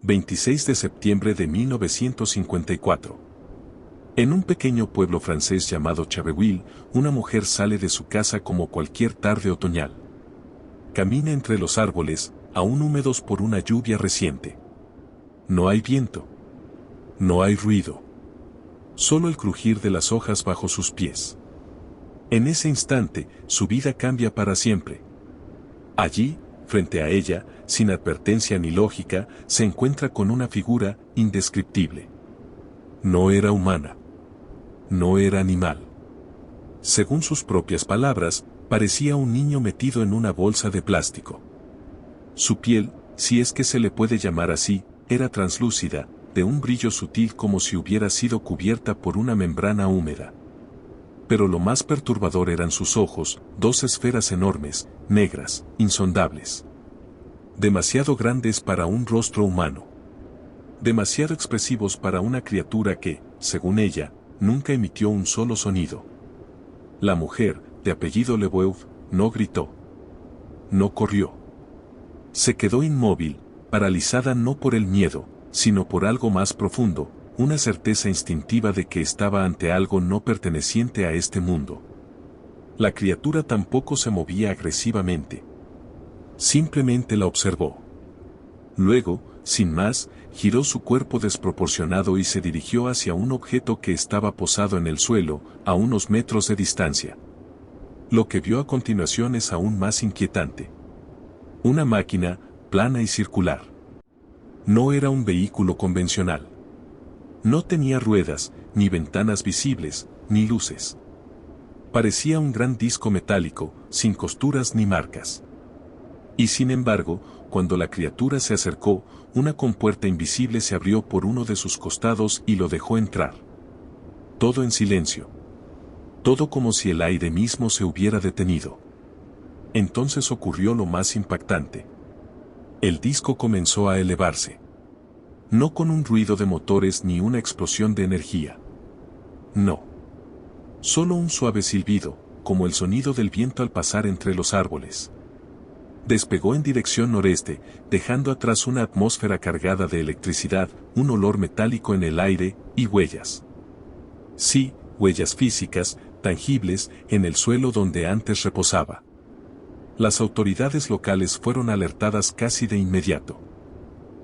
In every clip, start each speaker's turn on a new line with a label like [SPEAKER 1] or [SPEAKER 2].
[SPEAKER 1] 26 de septiembre de 1954. En un pequeño pueblo francés llamado Charreville, una mujer sale de su casa como cualquier tarde otoñal. Camina entre los árboles, aún húmedos por una lluvia reciente. No hay viento. No hay ruido. Solo el crujir de las hojas bajo sus pies. En ese instante, su vida cambia para siempre. Allí, frente a ella, sin advertencia ni lógica, se encuentra con una figura indescriptible. No era humana. No era animal. Según sus propias palabras, parecía un niño metido en una bolsa de plástico. Su piel, si es que se le puede llamar así, era translúcida, de un brillo sutil como si hubiera sido cubierta por una membrana húmeda. Pero lo más perturbador eran sus ojos, dos esferas enormes, negras, insondables. Demasiado grandes para un rostro humano. Demasiado expresivos para una criatura que, según ella, nunca emitió un solo sonido. La mujer, de apellido Leboeuf, no gritó. No corrió. Se quedó inmóvil, paralizada no por el miedo, sino por algo más profundo, una certeza instintiva de que estaba ante algo no perteneciente a este mundo. La criatura tampoco se movía agresivamente. Simplemente la observó. Luego, sin más, giró su cuerpo desproporcionado y se dirigió hacia un objeto que estaba posado en el suelo, a unos metros de distancia. Lo que vio a continuación es aún más inquietante. Una máquina, plana y circular. No era un vehículo convencional. No tenía ruedas, ni ventanas visibles, ni luces. Parecía un gran disco metálico, sin costuras ni marcas. Y sin embargo, cuando la criatura se acercó, una compuerta invisible se abrió por uno de sus costados y lo dejó entrar. Todo en silencio. Todo como si el aire mismo se hubiera detenido. Entonces ocurrió lo más impactante. El disco comenzó a elevarse. No con un ruido de motores ni una explosión de energía. No. Solo un suave silbido, como el sonido del viento al pasar entre los árboles. Despegó en dirección noreste, dejando atrás una atmósfera cargada de electricidad, un olor metálico en el aire, y huellas. Sí, huellas físicas, tangibles, en el suelo donde antes reposaba. Las autoridades locales fueron alertadas casi de inmediato.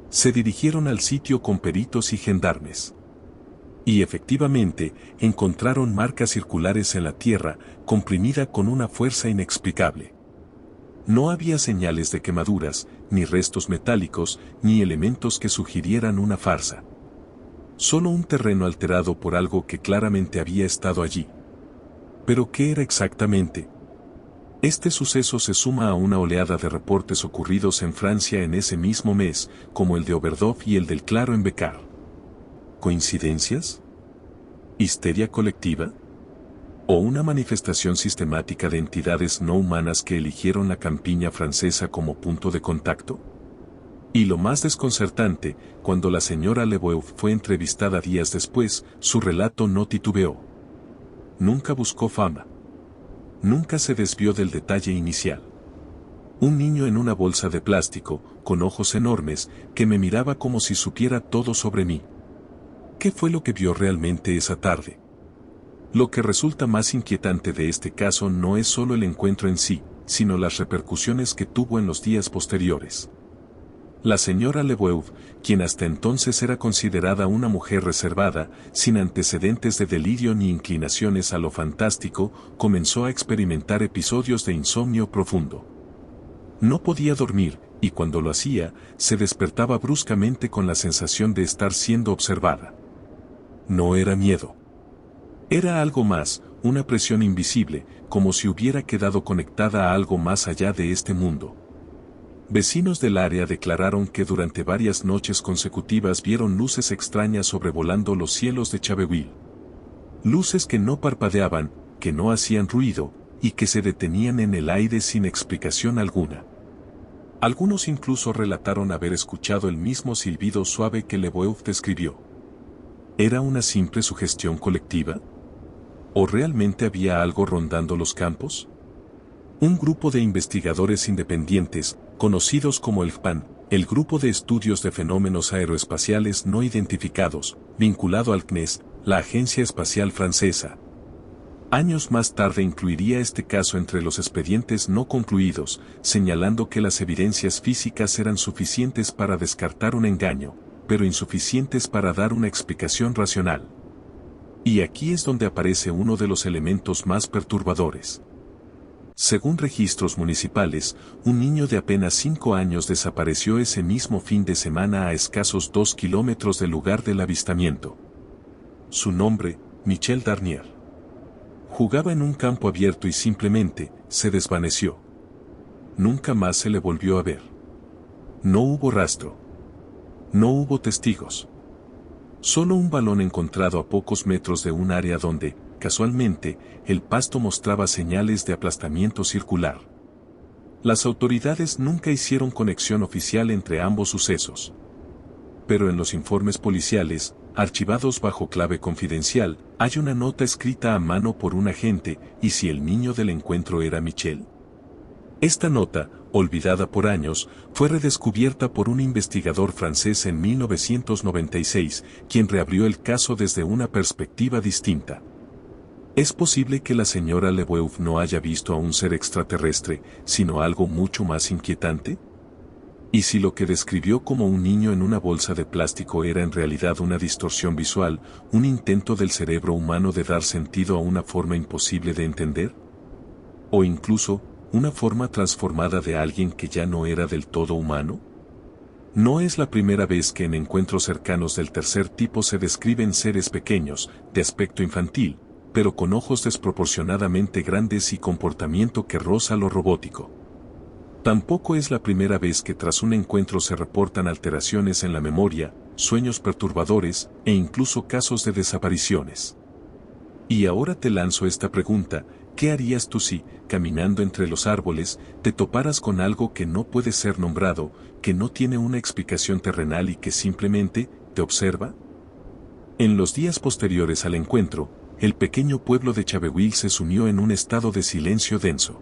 [SPEAKER 1] Se dirigieron al sitio con peritos y gendarmes. Y efectivamente, encontraron marcas circulares en la tierra, comprimida con una fuerza inexplicable. No había señales de quemaduras, ni restos metálicos, ni elementos que sugirieran una farsa. Solo un terreno alterado por algo que claramente había estado allí. ¿Pero qué era exactamente? Este suceso se suma a una oleada de reportes ocurridos en Francia en ese mismo mes, como el de Oberdorf y el del Claro en Becar. ¿Coincidencias? ¿Histeria colectiva? ¿O una manifestación sistemática de entidades no humanas que eligieron la campiña francesa como punto de contacto? Y lo más desconcertante, cuando la señora Leboeuf fue entrevistada días después, su relato no titubeó. Nunca buscó fama. Nunca se desvió del detalle inicial. Un niño en una bolsa de plástico, con ojos enormes, que me miraba como si supiera todo sobre mí. ¿Qué fue lo que vio realmente esa tarde? Lo que resulta más inquietante de este caso no es solo el encuentro en sí, sino las repercusiones que tuvo en los días posteriores. La señora Leboeuf, quien hasta entonces era considerada una mujer reservada, sin antecedentes de delirio ni inclinaciones a lo fantástico, comenzó a experimentar episodios de insomnio profundo. No podía dormir, y cuando lo hacía, se despertaba bruscamente con la sensación de estar siendo observada. No era miedo. Era algo más, una presión invisible, como si hubiera quedado conectada a algo más allá de este mundo. Vecinos del área declararon que durante varias noches consecutivas vieron luces extrañas sobrevolando los cielos de Charreville. Luces que no parpadeaban, que no hacían ruido, y que se detenían en el aire sin explicación alguna. Algunos incluso relataron haber escuchado el mismo silbido suave que Leboeuf describió. ¿Era una simple sugestión colectiva? ¿O realmente había algo rondando los campos? Un grupo de investigadores independientes, conocidos como el FPAN, el Grupo de Estudios de Fenómenos Aeroespaciales No Identificados, vinculado al CNES, la Agencia Espacial Francesa. Años más tarde incluiría este caso entre los expedientes no concluidos, señalando que las evidencias físicas eran suficientes para descartar un engaño, pero insuficientes para dar una explicación racional. Y aquí es donde aparece uno de los elementos más perturbadores. Según registros municipales, un niño de apenas 5 años desapareció ese mismo fin de semana a escasos 2 kilómetros del lugar del avistamiento. Su nombre, Michel Darnier. Jugaba en un campo abierto y simplemente se desvaneció. Nunca más se le volvió a ver. No hubo rastro. No hubo testigos. Solo un balón encontrado a pocos metros de un área donde, casualmente, el pasto mostraba señales de aplastamiento circular. Las autoridades nunca hicieron conexión oficial entre ambos sucesos. Pero en los informes policiales, archivados bajo clave confidencial, hay una nota escrita a mano por un agente, ¿y si el niño del encuentro era Michel? Esta nota, olvidada por años, fue redescubierta por un investigador francés en 1996, quien reabrió el caso desde una perspectiva distinta. ¿Es posible que la señora Lebeuf no haya visto a un ser extraterrestre, sino algo mucho más inquietante? ¿Y si lo que describió como un niño en una bolsa de plástico era en realidad una distorsión visual, un intento del cerebro humano de dar sentido a una forma imposible de entender? ¿O incluso, una forma transformada de alguien que ya no era del todo humano? No es la primera vez que en encuentros cercanos del tercer tipo se describen seres pequeños, de aspecto infantil, pero con ojos desproporcionadamente grandes y comportamiento que roza lo robótico. Tampoco es la primera vez que tras un encuentro se reportan alteraciones en la memoria, sueños perturbadores e incluso casos de desapariciones. Y ahora te lanzo esta pregunta, ¿qué harías tú si, caminando entre los árboles, te toparas con algo que no puede ser nombrado, que no tiene una explicación terrenal y que simplemente te observa? En los días posteriores al encuentro, el pequeño pueblo de Chaveville se sumió en un estado de silencio denso.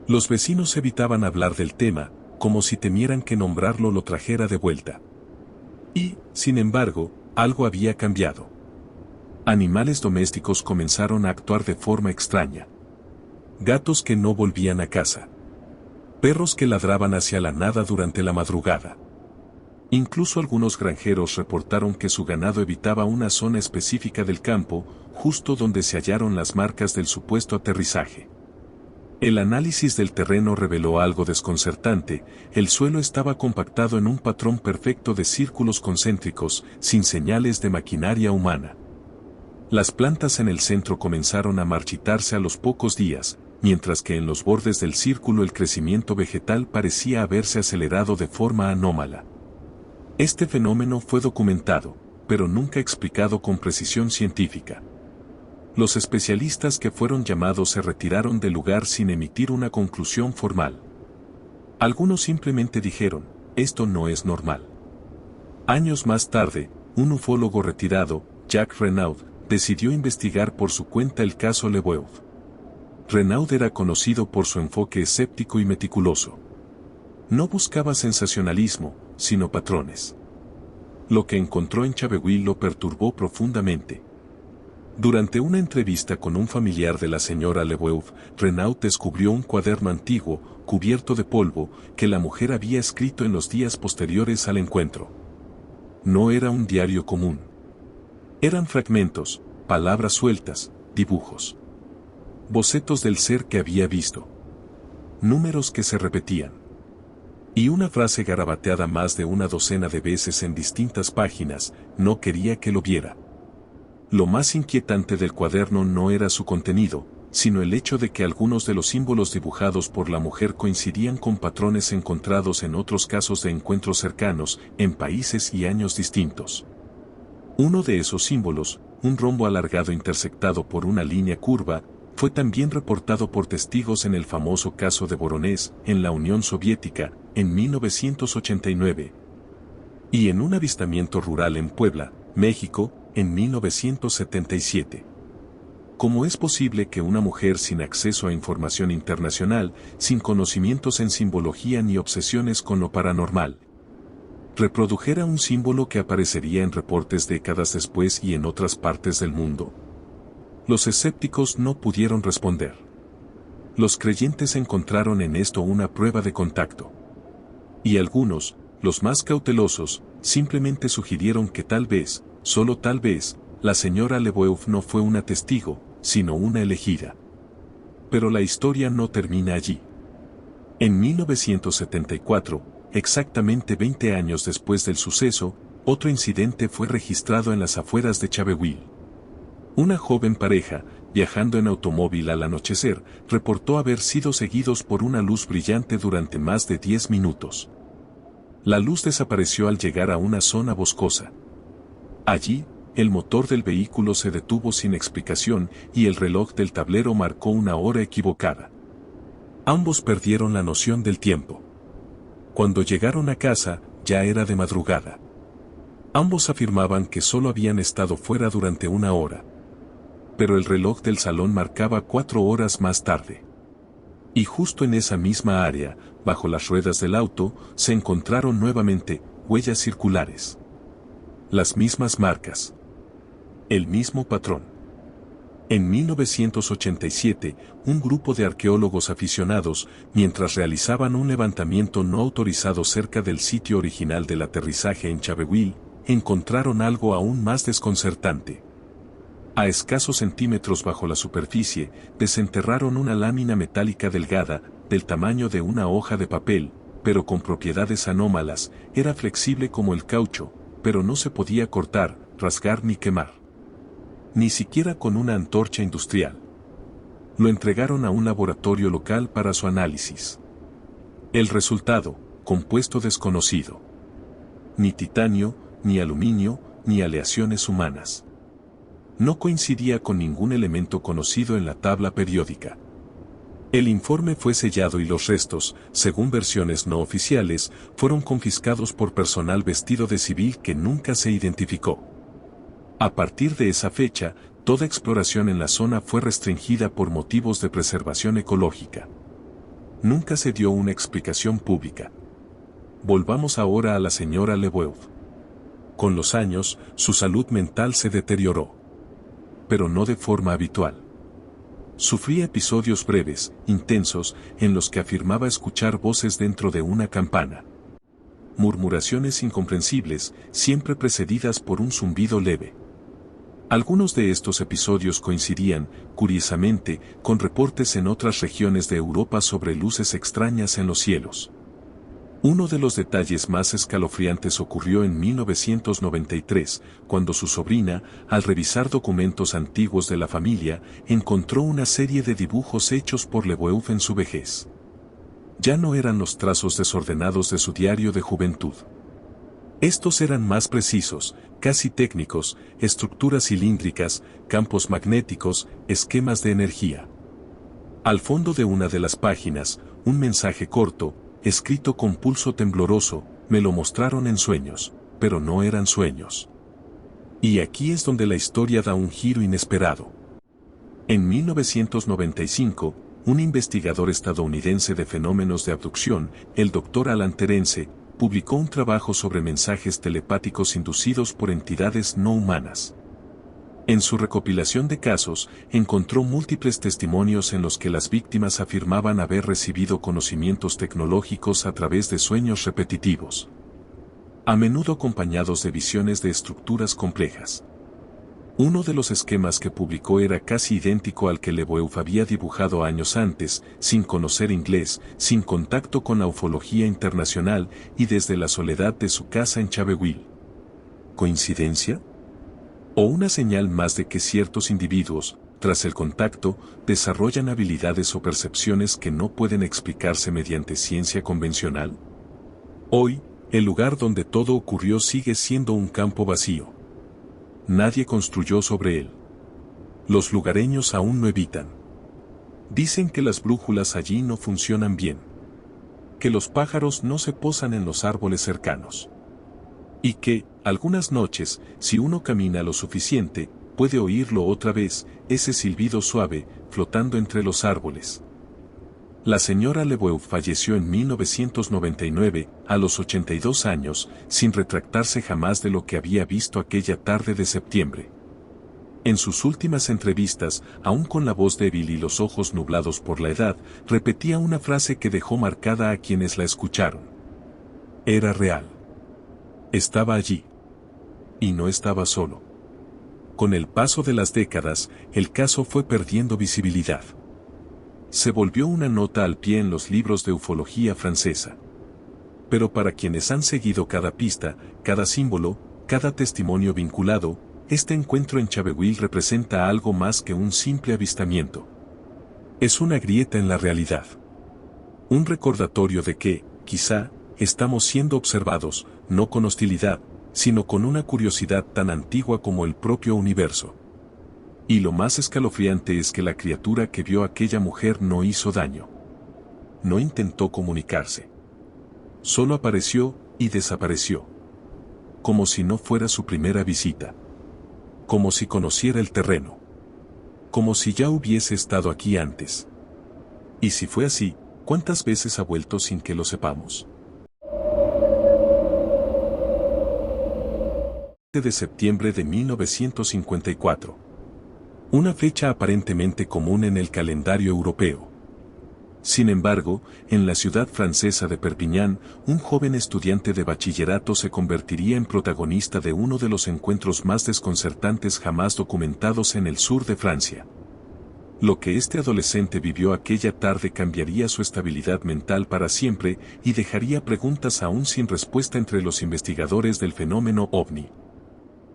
[SPEAKER 1] Los vecinos evitaban hablar del tema, como si temieran que nombrarlo lo trajera de vuelta. Y, sin embargo, algo había cambiado. Animales domésticos comenzaron a actuar de forma extraña. Gatos que no volvían a casa. Perros que ladraban hacia la nada durante la madrugada. Incluso algunos granjeros reportaron que su ganado evitaba una zona específica del campo, justo donde se hallaron las marcas del supuesto aterrizaje. El análisis del terreno reveló algo desconcertante, el suelo estaba compactado en un patrón perfecto de círculos concéntricos, sin señales de maquinaria humana. Las plantas en el centro comenzaron a marchitarse a los pocos días, mientras que en los bordes del círculo el crecimiento vegetal parecía haberse acelerado de forma anómala. Este fenómeno fue documentado, pero nunca explicado con precisión científica. Los especialistas que fueron llamados se retiraron del lugar sin emitir una conclusión formal. Algunos simplemente dijeron, esto no es normal. Años más tarde, un ufólogo retirado, Jacques Renaud, decidió investigar por su cuenta el caso Lebeuf. Renaud era conocido por su enfoque escéptico y meticuloso. No buscaba sensacionalismo, sino patrones. Lo que encontró en Chaveville lo perturbó profundamente. Durante una entrevista con un familiar de la señora Lebeuf, Renaud descubrió un cuaderno antiguo, cubierto de polvo, que la mujer había escrito en los días posteriores al encuentro. No era un diario común. Eran fragmentos, palabras sueltas, dibujos. Bocetos del ser que había visto. Números que se repetían. Y una frase garabateada más de una docena de veces en distintas páginas, no quería que lo viera. Lo más inquietante del cuaderno no era su contenido, sino el hecho de que algunos de los símbolos dibujados por la mujer coincidían con patrones encontrados en otros casos de encuentros cercanos, en países y años distintos. Uno de esos símbolos, un rombo alargado intersectado por una línea curva, fue también reportado por testigos en el famoso caso de Voronezh, en la Unión Soviética, en 1989. Y en un avistamiento rural en Puebla, México, en 1977. ¿Cómo es posible que una mujer sin acceso a información internacional, sin conocimientos en simbología ni obsesiones con lo paranormal, reprodujera un símbolo que aparecería en reportes décadas después y en otras partes del mundo? Los escépticos no pudieron responder. Los creyentes encontraron en esto una prueba de contacto. Y algunos, los más cautelosos, simplemente sugirieron que tal vez, solo tal vez, la señora Leboeuf no fue una testigo, sino una elegida. Pero la historia no termina allí. En 1974, exactamente 20 años después del suceso, otro incidente fue registrado en las afueras de Chaveville. Una joven pareja, viajando en automóvil al anochecer, reportó haber sido seguidos por una luz brillante durante más de 10 minutos. La luz desapareció al llegar a una zona boscosa. Allí, el motor del vehículo se detuvo sin explicación y el reloj del tablero marcó una hora equivocada. Ambos perdieron la noción del tiempo. Cuando llegaron a casa, ya era de madrugada. Ambos afirmaban que solo habían estado fuera durante una hora. Pero el reloj del salón marcaba 4 horas más tarde. Y justo en esa misma área, bajo las ruedas del auto, se encontraron nuevamente huellas circulares. Las mismas marcas. El mismo patrón. En 1987, un grupo de arqueólogos aficionados, mientras realizaban un levantamiento no autorizado cerca del sitio original del aterrizaje en Chaveville, encontraron algo aún más desconcertante. A escasos centímetros bajo la superficie, desenterraron una lámina metálica delgada, del tamaño de una hoja de papel, pero con propiedades anómalas. Era flexible como el caucho, pero no se podía cortar, rasgar ni quemar. Ni siquiera con una antorcha industrial. Lo entregaron a un laboratorio local para su análisis. El resultado, compuesto desconocido. Ni titanio, ni aluminio, ni aleaciones humanas. No coincidía con ningún elemento conocido en la tabla periódica. El informe fue sellado y los restos, según versiones no oficiales, fueron confiscados por personal vestido de civil que nunca se identificó. A partir de esa fecha, toda exploración en la zona fue restringida por motivos de preservación ecológica. Nunca se dio una explicación pública. Volvamos ahora a la señora Leboeuf. Con los años, su salud mental se deterioró. Pero no de forma habitual. Sufría episodios breves, intensos, en los que afirmaba escuchar voces dentro de una campana. Murmuraciones incomprensibles, siempre precedidas por un zumbido leve. Algunos de estos episodios coincidían, curiosamente, con reportes en otras regiones de Europa sobre luces extrañas en los cielos. Uno de los detalles más escalofriantes ocurrió en 1993, cuando su sobrina, al revisar documentos antiguos de la familia, encontró una serie de dibujos hechos por Leboeuf en su vejez. Ya no eran los trazos desordenados de su diario de juventud. Estos eran más precisos, casi técnicos, estructuras cilíndricas, campos magnéticos, esquemas de energía. Al fondo de una de las páginas, un mensaje corto, escrito con pulso tembloroso: me lo mostraron en sueños, pero no eran sueños. Y aquí es donde la historia da un giro inesperado. En 1995, un investigador estadounidense de fenómenos de abducción, el Dr. Alan Terence, publicó un trabajo sobre mensajes telepáticos inducidos por entidades no humanas. En su recopilación de casos, encontró múltiples testimonios en los que las víctimas afirmaban haber recibido conocimientos tecnológicos a través de sueños repetitivos, a menudo acompañados de visiones de estructuras complejas. Uno de los esquemas que publicó era casi idéntico al que Leboeuf había dibujado años antes, sin conocer inglés, sin contacto con la ufología internacional y desde la soledad de su casa en Chaveville. ¿Coincidencia? ¿O una señal más de que ciertos individuos, tras el contacto, desarrollan habilidades o percepciones que no pueden explicarse mediante ciencia convencional? Hoy, el lugar donde todo ocurrió sigue siendo un campo vacío. Nadie construyó sobre él. Los lugareños aún no evitan. Dicen que las brújulas allí no funcionan bien. Que los pájaros no se posan en los árboles cercanos. Y que, algunas noches, si uno camina lo suficiente, puede oírlo otra vez, ese silbido suave, flotando entre los árboles. La señora Leboeuf falleció en 1999, a los 82 años, sin retractarse jamás de lo que había visto aquella tarde de septiembre. En sus últimas entrevistas, aún con la voz débil y los ojos nublados por la edad, repetía una frase que dejó marcada a quienes la escucharon. Era real. Estaba allí. Y no estaba solo. Con el paso de las décadas, el caso fue perdiendo visibilidad. Se volvió una nota al pie en los libros de ufología francesa. Pero para quienes han seguido cada pista, cada símbolo, cada testimonio vinculado, este encuentro en Chaveville representa algo más que un simple avistamiento. Es una grieta en la realidad. Un recordatorio de que, quizá, estamos siendo observados, no con hostilidad, sino con una curiosidad tan antigua como el propio universo. Y lo más escalofriante es que la criatura que vio a aquella mujer no hizo daño. No intentó comunicarse. Solo apareció y desapareció. Como si no fuera su primera visita. Como si conociera el terreno. Como si ya hubiese estado aquí antes. Y si fue así, ¿cuántas veces ha vuelto sin que lo sepamos? De septiembre de 1954. Una fecha aparentemente común en el calendario europeo. Sin embargo, en la ciudad francesa de Perpiñán, un joven estudiante de bachillerato se convertiría en protagonista de uno de los encuentros más desconcertantes jamás documentados en el sur de Francia. Lo que este adolescente vivió aquella tarde cambiaría su estabilidad mental para siempre y dejaría preguntas aún sin respuesta entre los investigadores del fenómeno ovni.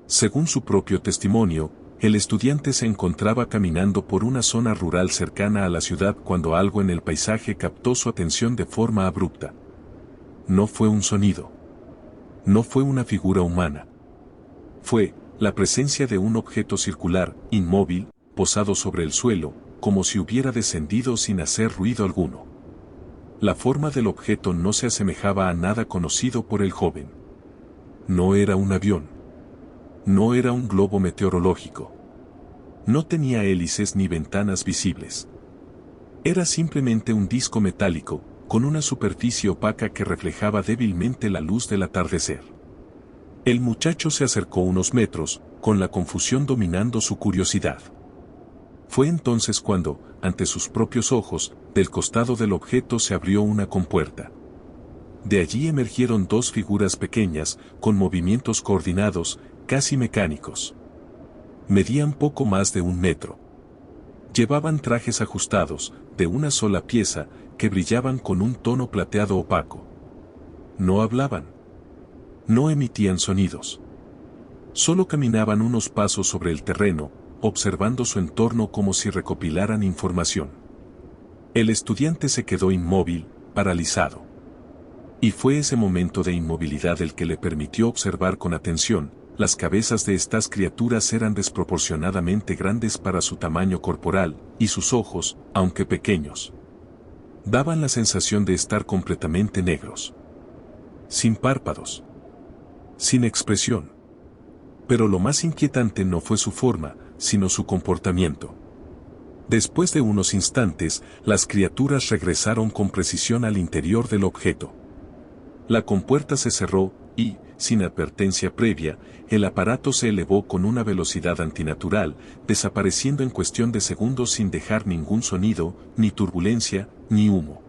[SPEAKER 1] Según su propio testimonio, el estudiante se encontraba caminando por una zona rural cercana a la ciudad cuando algo en el paisaje captó su atención de forma abrupta. No fue un sonido. No fue una figura humana. Fue la presencia de un objeto circular, inmóvil, posado sobre el suelo, como si hubiera descendido sin hacer ruido alguno. La forma del objeto no se asemejaba a nada conocido por el joven. No era un avión. No era un globo meteorológico. No tenía hélices ni ventanas visibles. Era simplemente un disco metálico, con una superficie opaca que reflejaba débilmente la luz del atardecer. El muchacho se acercó unos metros, con la confusión dominando su curiosidad. Fue entonces cuando, ante sus propios ojos, del costado del objeto se abrió una compuerta. De allí emergieron dos figuras pequeñas, con movimientos coordinados, casi mecánicos. Medían poco más de 1 metro. Llevaban trajes ajustados, de una sola pieza, que brillaban con un tono plateado opaco. No hablaban. No emitían sonidos. Solo caminaban unos pasos sobre el terreno, observando su entorno como si recopilaran información. El estudiante se quedó inmóvil, paralizado. Y fue ese momento de inmovilidad el que le permitió observar con atención. Las cabezas de estas criaturas eran desproporcionadamente grandes para su tamaño corporal, y sus ojos, aunque pequeños, daban la sensación de estar completamente negros. Sin párpados. Sin expresión. Pero lo más inquietante no fue su forma, sino su comportamiento. Después de unos instantes, las criaturas regresaron con precisión al interior del objeto. La compuerta se cerró, y, sin advertencia previa, el aparato se elevó con una velocidad antinatural, desapareciendo en cuestión de segundos sin dejar ningún sonido, ni turbulencia, ni humo.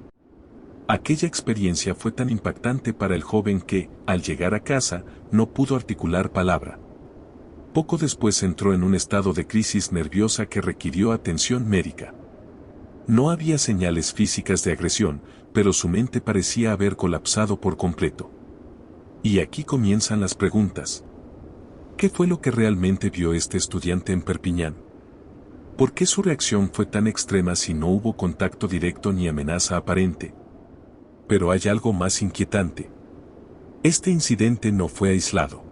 [SPEAKER 1] Aquella experiencia fue tan impactante para el joven que, al llegar a casa, no pudo articular palabra. Poco después entró en un estado de crisis nerviosa que requirió atención médica. No había señales físicas de agresión, pero su mente parecía haber colapsado por completo. Y aquí comienzan las preguntas. ¿Qué fue lo que realmente vio este estudiante en Perpiñán? ¿Por qué su reacción fue tan extrema si no hubo contacto directo ni amenaza aparente? Pero hay algo más inquietante. Este incidente no fue aislado.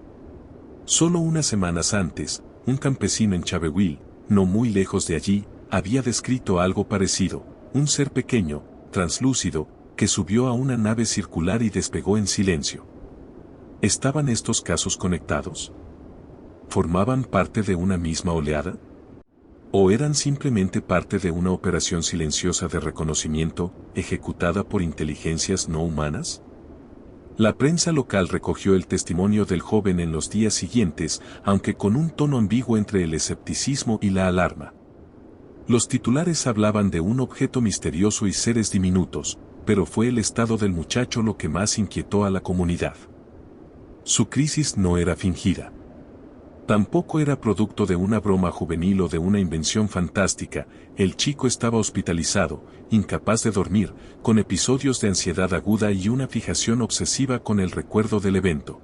[SPEAKER 1] Solo unas semanas antes, un campesino en Chaveville, no muy lejos de allí, había descrito algo parecido, un ser pequeño, translúcido, que subió a una nave circular y despegó en silencio. ¿Estaban estos casos conectados? ¿Formaban parte de una misma oleada? ¿O eran simplemente parte de una operación silenciosa de reconocimiento, ejecutada por inteligencias no humanas? La prensa local recogió el testimonio del joven en los días siguientes, aunque con un tono ambiguo entre el escepticismo y la alarma. Los titulares hablaban de un objeto misterioso y seres diminutos, pero fue el estado del muchacho lo que más inquietó a la comunidad. Su crisis no era fingida. Tampoco era producto de una broma juvenil o de una invención fantástica. El chico estaba hospitalizado, incapaz de dormir, con episodios de ansiedad aguda y una fijación obsesiva con el recuerdo del evento.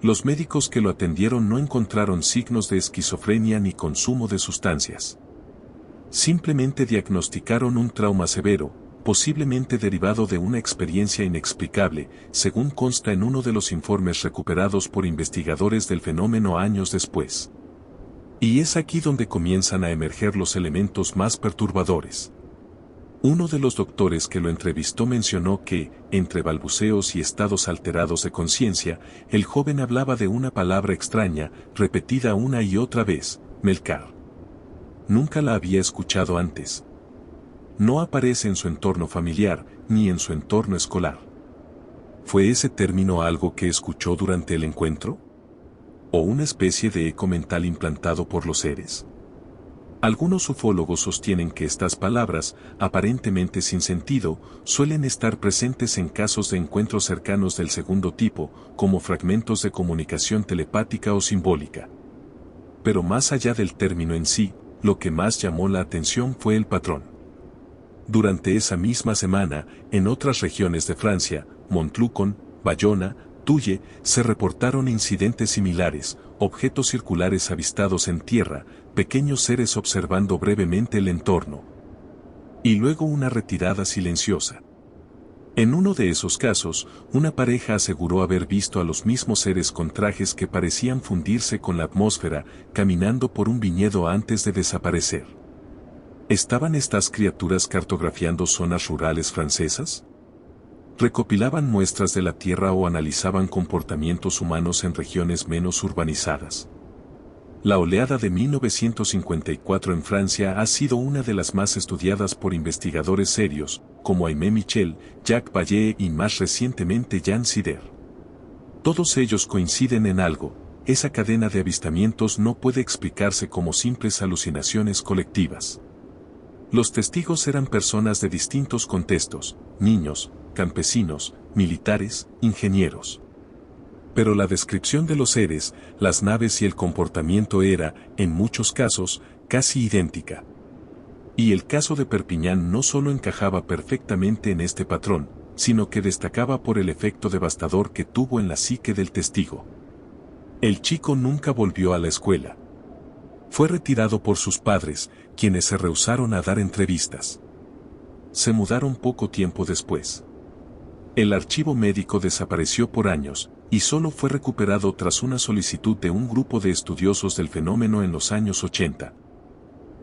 [SPEAKER 1] Los médicos que lo atendieron no encontraron signos de esquizofrenia ni consumo de sustancias. Simplemente diagnosticaron un trauma severo, posiblemente derivado de una experiencia inexplicable, según consta en uno de los informes recuperados por investigadores del fenómeno años después. Y es aquí donde comienzan a emerger los elementos más perturbadores. Uno de los doctores que lo entrevistó mencionó que, entre balbuceos y estados alterados de conciencia, el joven hablaba de una palabra extraña, repetida una y otra vez: Melcar. Nunca la había escuchado antes. No aparece en su entorno familiar, ni en su entorno escolar. ¿Fue ese término algo que escuchó durante el encuentro? ¿O una especie de eco mental implantado por los seres? Algunos ufólogos sostienen que estas palabras, aparentemente sin sentido, suelen estar presentes en casos de encuentros cercanos del segundo tipo, como fragmentos de comunicación telepática o simbólica. Pero más allá del término en sí, lo que más llamó la atención fue el patrón. Durante esa misma semana, en otras regiones de Francia, Montlucon, Bayona, Tulle, se reportaron incidentes similares, objetos circulares avistados en tierra, pequeños seres observando brevemente el entorno. Y luego una retirada silenciosa. En uno de esos casos, una pareja aseguró haber visto a los mismos seres con trajes que parecían fundirse con la atmósfera, caminando por un viñedo antes de desaparecer. ¿Estaban estas criaturas cartografiando zonas rurales francesas? ¿Recopilaban muestras de la tierra o analizaban comportamientos humanos en regiones menos urbanizadas? La oleada de 1954 en Francia ha sido una de las más estudiadas por investigadores serios, como Aimé Michel, Jacques Vallée y más recientemente Jan Sider. Todos ellos coinciden en algo: esa cadena de avistamientos no puede explicarse como simples alucinaciones colectivas. Los testigos eran personas de distintos contextos: niños, campesinos, militares, ingenieros. Pero la descripción de los seres, las naves y el comportamiento era, en muchos casos, casi idéntica. Y el caso de Perpiñán no solo encajaba perfectamente en este patrón, sino que destacaba por el efecto devastador que tuvo en la psique del testigo. El chico nunca volvió a la escuela. Fue retirado por sus padres, quienes se rehusaron a dar entrevistas. Se mudaron poco tiempo después. El archivo médico desapareció por años, y solo fue recuperado tras una solicitud de un grupo de estudiosos del fenómeno en los años 80.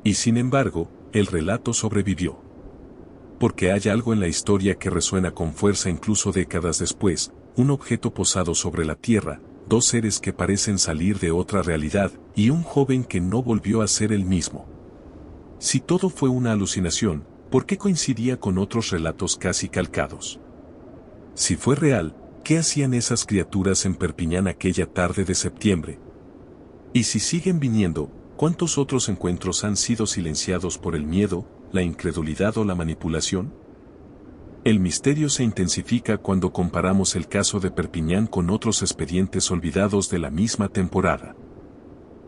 [SPEAKER 1] Y sin embargo, el relato sobrevivió. Porque hay algo en la historia que resuena con fuerza incluso décadas después: un objeto posado sobre la Tierra, dos seres que parecen salir de otra realidad, y un joven que no volvió a ser el mismo. Si todo fue una alucinación, ¿por qué coincidía con otros relatos casi calcados? Si fue real, ¿qué hacían esas criaturas en Perpiñán aquella tarde de septiembre? Y si siguen viniendo, ¿cuántos otros encuentros han sido silenciados por el miedo, la incredulidad o la manipulación? El misterio se intensifica cuando comparamos el caso de Perpiñán con otros expedientes olvidados de la misma temporada.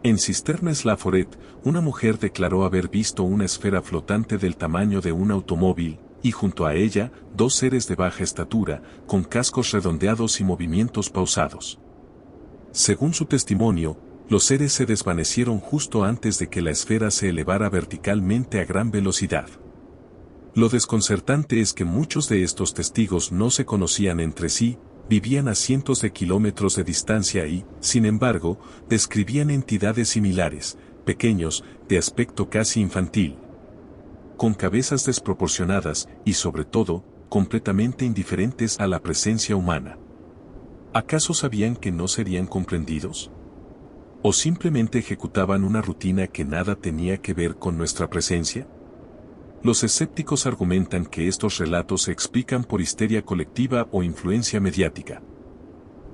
[SPEAKER 1] En Cisternes-la-Forêt, una mujer declaró haber visto una esfera flotante del tamaño de un automóvil, y junto a ella, dos seres de baja estatura, con cascos redondeados y movimientos pausados. Según su testimonio, los seres se desvanecieron justo antes de que la esfera se elevara verticalmente a gran velocidad. Lo desconcertante es que muchos de estos testigos no se conocían entre sí, vivían a cientos de kilómetros de distancia y, sin embargo, describían entidades similares, pequeños, de aspecto casi infantil, con cabezas desproporcionadas y, sobre todo, completamente indiferentes a la presencia humana. ¿Acaso sabían que no serían comprendidos? ¿O simplemente ejecutaban una rutina que nada tenía que ver con nuestra presencia? Los escépticos argumentan que estos relatos se explican por histeria colectiva o influencia mediática.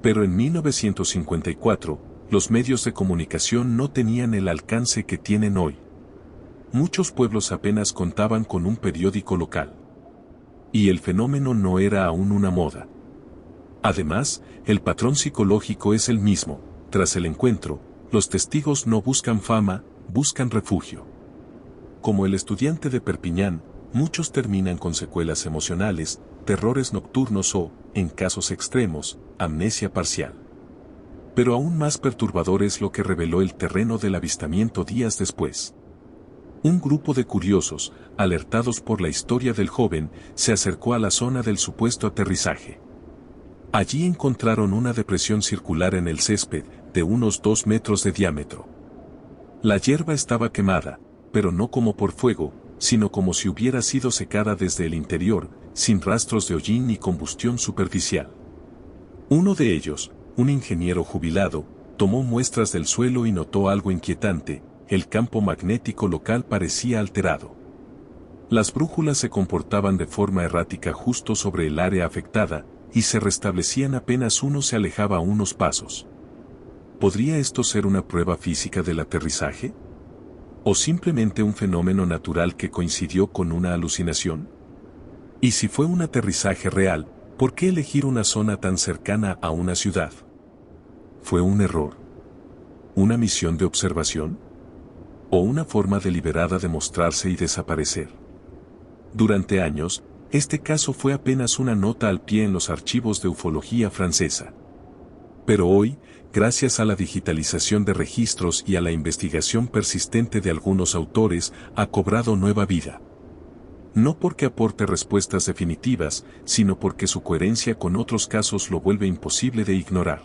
[SPEAKER 1] Pero en 1954, los medios de comunicación no tenían el alcance que tienen hoy. Muchos pueblos apenas contaban con un periódico local. Y el fenómeno no era aún una moda. Además, el patrón psicológico es el mismo. Tras el encuentro, los testigos no buscan fama, buscan refugio. Como el estudiante de Perpiñán, muchos terminan con secuelas emocionales, terrores nocturnos o, en casos extremos, amnesia parcial. Pero aún más perturbador es lo que reveló el terreno del avistamiento días después. Un grupo de curiosos, alertados por la historia del joven, se acercó a la zona del supuesto aterrizaje. Allí encontraron una depresión circular en el césped, de unos 2 metros de diámetro. La hierba estaba quemada, pero no como por fuego, sino como si hubiera sido secada desde el interior, sin rastros de hollín ni combustión superficial. Uno de ellos, un ingeniero jubilado, tomó muestras del suelo y notó algo inquietante: el campo magnético local parecía alterado. Las brújulas se comportaban de forma errática justo sobre el área afectada, y se restablecían apenas uno se alejaba unos pasos. ¿Podría esto ser una prueba física del aterrizaje? ¿O simplemente un fenómeno natural que coincidió con una alucinación? Y si fue un aterrizaje real, ¿por qué elegir una zona tan cercana a una ciudad? ¿Fue un error? ¿Una misión de observación? ¿O una forma deliberada de mostrarse y desaparecer? Durante años, este caso fue apenas una nota al pie en los archivos de ufología francesa. Pero hoy, gracias a la digitalización de registros y a la investigación persistente de algunos autores, ha cobrado nueva vida. No porque aporte respuestas definitivas, sino porque su coherencia con otros casos lo vuelve imposible de ignorar.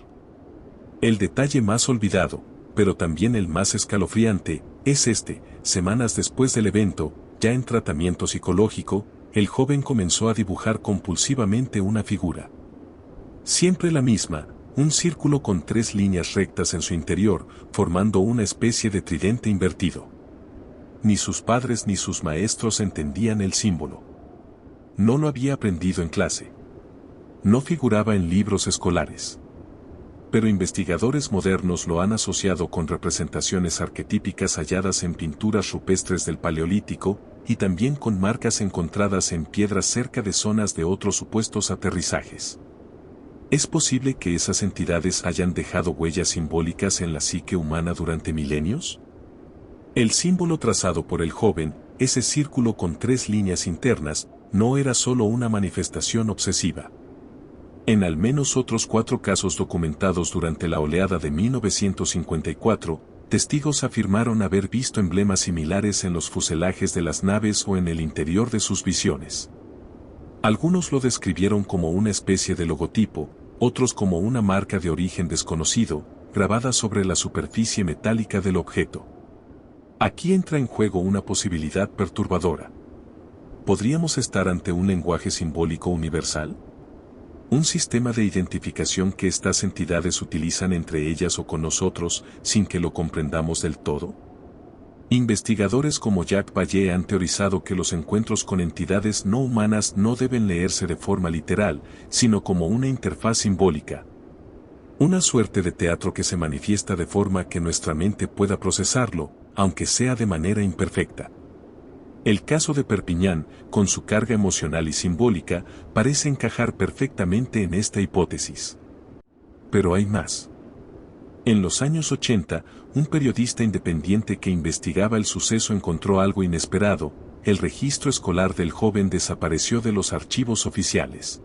[SPEAKER 1] El detalle más olvidado, pero también el más escalofriante, es este: semanas después del evento, ya en tratamiento psicológico, el joven comenzó a dibujar compulsivamente una figura. Siempre la misma, un círculo con 3 líneas rectas en su interior, formando una especie de tridente invertido. Ni sus padres ni sus maestros entendían el símbolo. No lo había aprendido en clase. No figuraba en libros escolares. Pero investigadores modernos lo han asociado con representaciones arquetípicas halladas en pinturas rupestres del Paleolítico, y también con marcas encontradas en piedras cerca de zonas de otros supuestos aterrizajes. ¿Es posible que esas entidades hayan dejado huellas simbólicas en la psique humana durante milenios? El símbolo trazado por el joven, ese círculo con 3 líneas internas, no era solo una manifestación obsesiva. En al menos otros 4 casos documentados durante la oleada de 1954, testigos afirmaron haber visto emblemas similares en los fuselajes de las naves o en el interior de sus visiones. Algunos lo describieron como una especie de logotipo, otros como una marca de origen desconocido, grabada sobre la superficie metálica del objeto. Aquí entra en juego una posibilidad perturbadora. ¿Podríamos estar ante un lenguaje simbólico universal? ¿Un sistema de identificación que estas entidades utilizan entre ellas o con nosotros, sin que lo comprendamos del todo? Investigadores como Jacques Vallée han teorizado que los encuentros con entidades no humanas no deben leerse de forma literal, sino como una interfaz simbólica. Una suerte de teatro que se manifiesta de forma que nuestra mente pueda procesarlo, aunque sea de manera imperfecta. El caso de Perpiñán, con su carga emocional y simbólica, parece encajar perfectamente en esta hipótesis. Pero hay más. En los años 80, un periodista independiente que investigaba el suceso encontró algo inesperado: el registro escolar del joven desapareció de los archivos oficiales.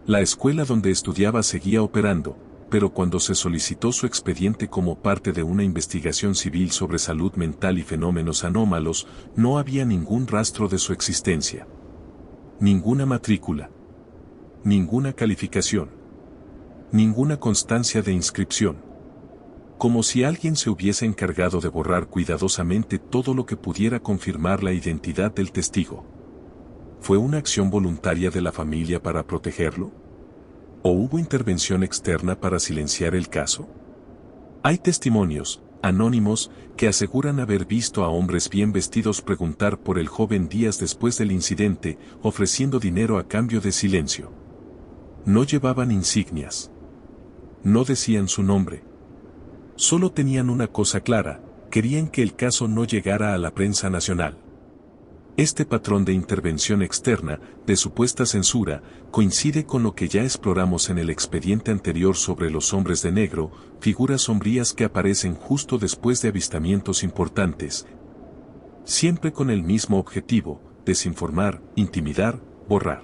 [SPEAKER 1] La escuela donde estudiaba seguía operando, pero cuando se solicitó su expediente como parte de una investigación civil sobre salud mental y fenómenos anómalos, no había ningún rastro de su existencia. Ninguna matrícula. Ninguna calificación. Ninguna constancia de inscripción. Como si alguien se hubiese encargado de borrar cuidadosamente todo lo que pudiera confirmar la identidad del testigo. ¿Fue una acción voluntaria de la familia para protegerlo? ¿O hubo intervención externa para silenciar el caso? Hay testimonios, anónimos, que aseguran haber visto a hombres bien vestidos preguntar por el joven días después del incidente, ofreciendo dinero a cambio de silencio. No llevaban insignias. No decían su nombre. Solo tenían una cosa clara: querían que el caso no llegara a la prensa nacional. Este patrón de intervención externa, de supuesta censura, coincide con lo que ya exploramos en el expediente anterior sobre los hombres de negro, figuras sombrías que aparecen justo después de avistamientos importantes, siempre con el mismo objetivo: desinformar, intimidar, borrar.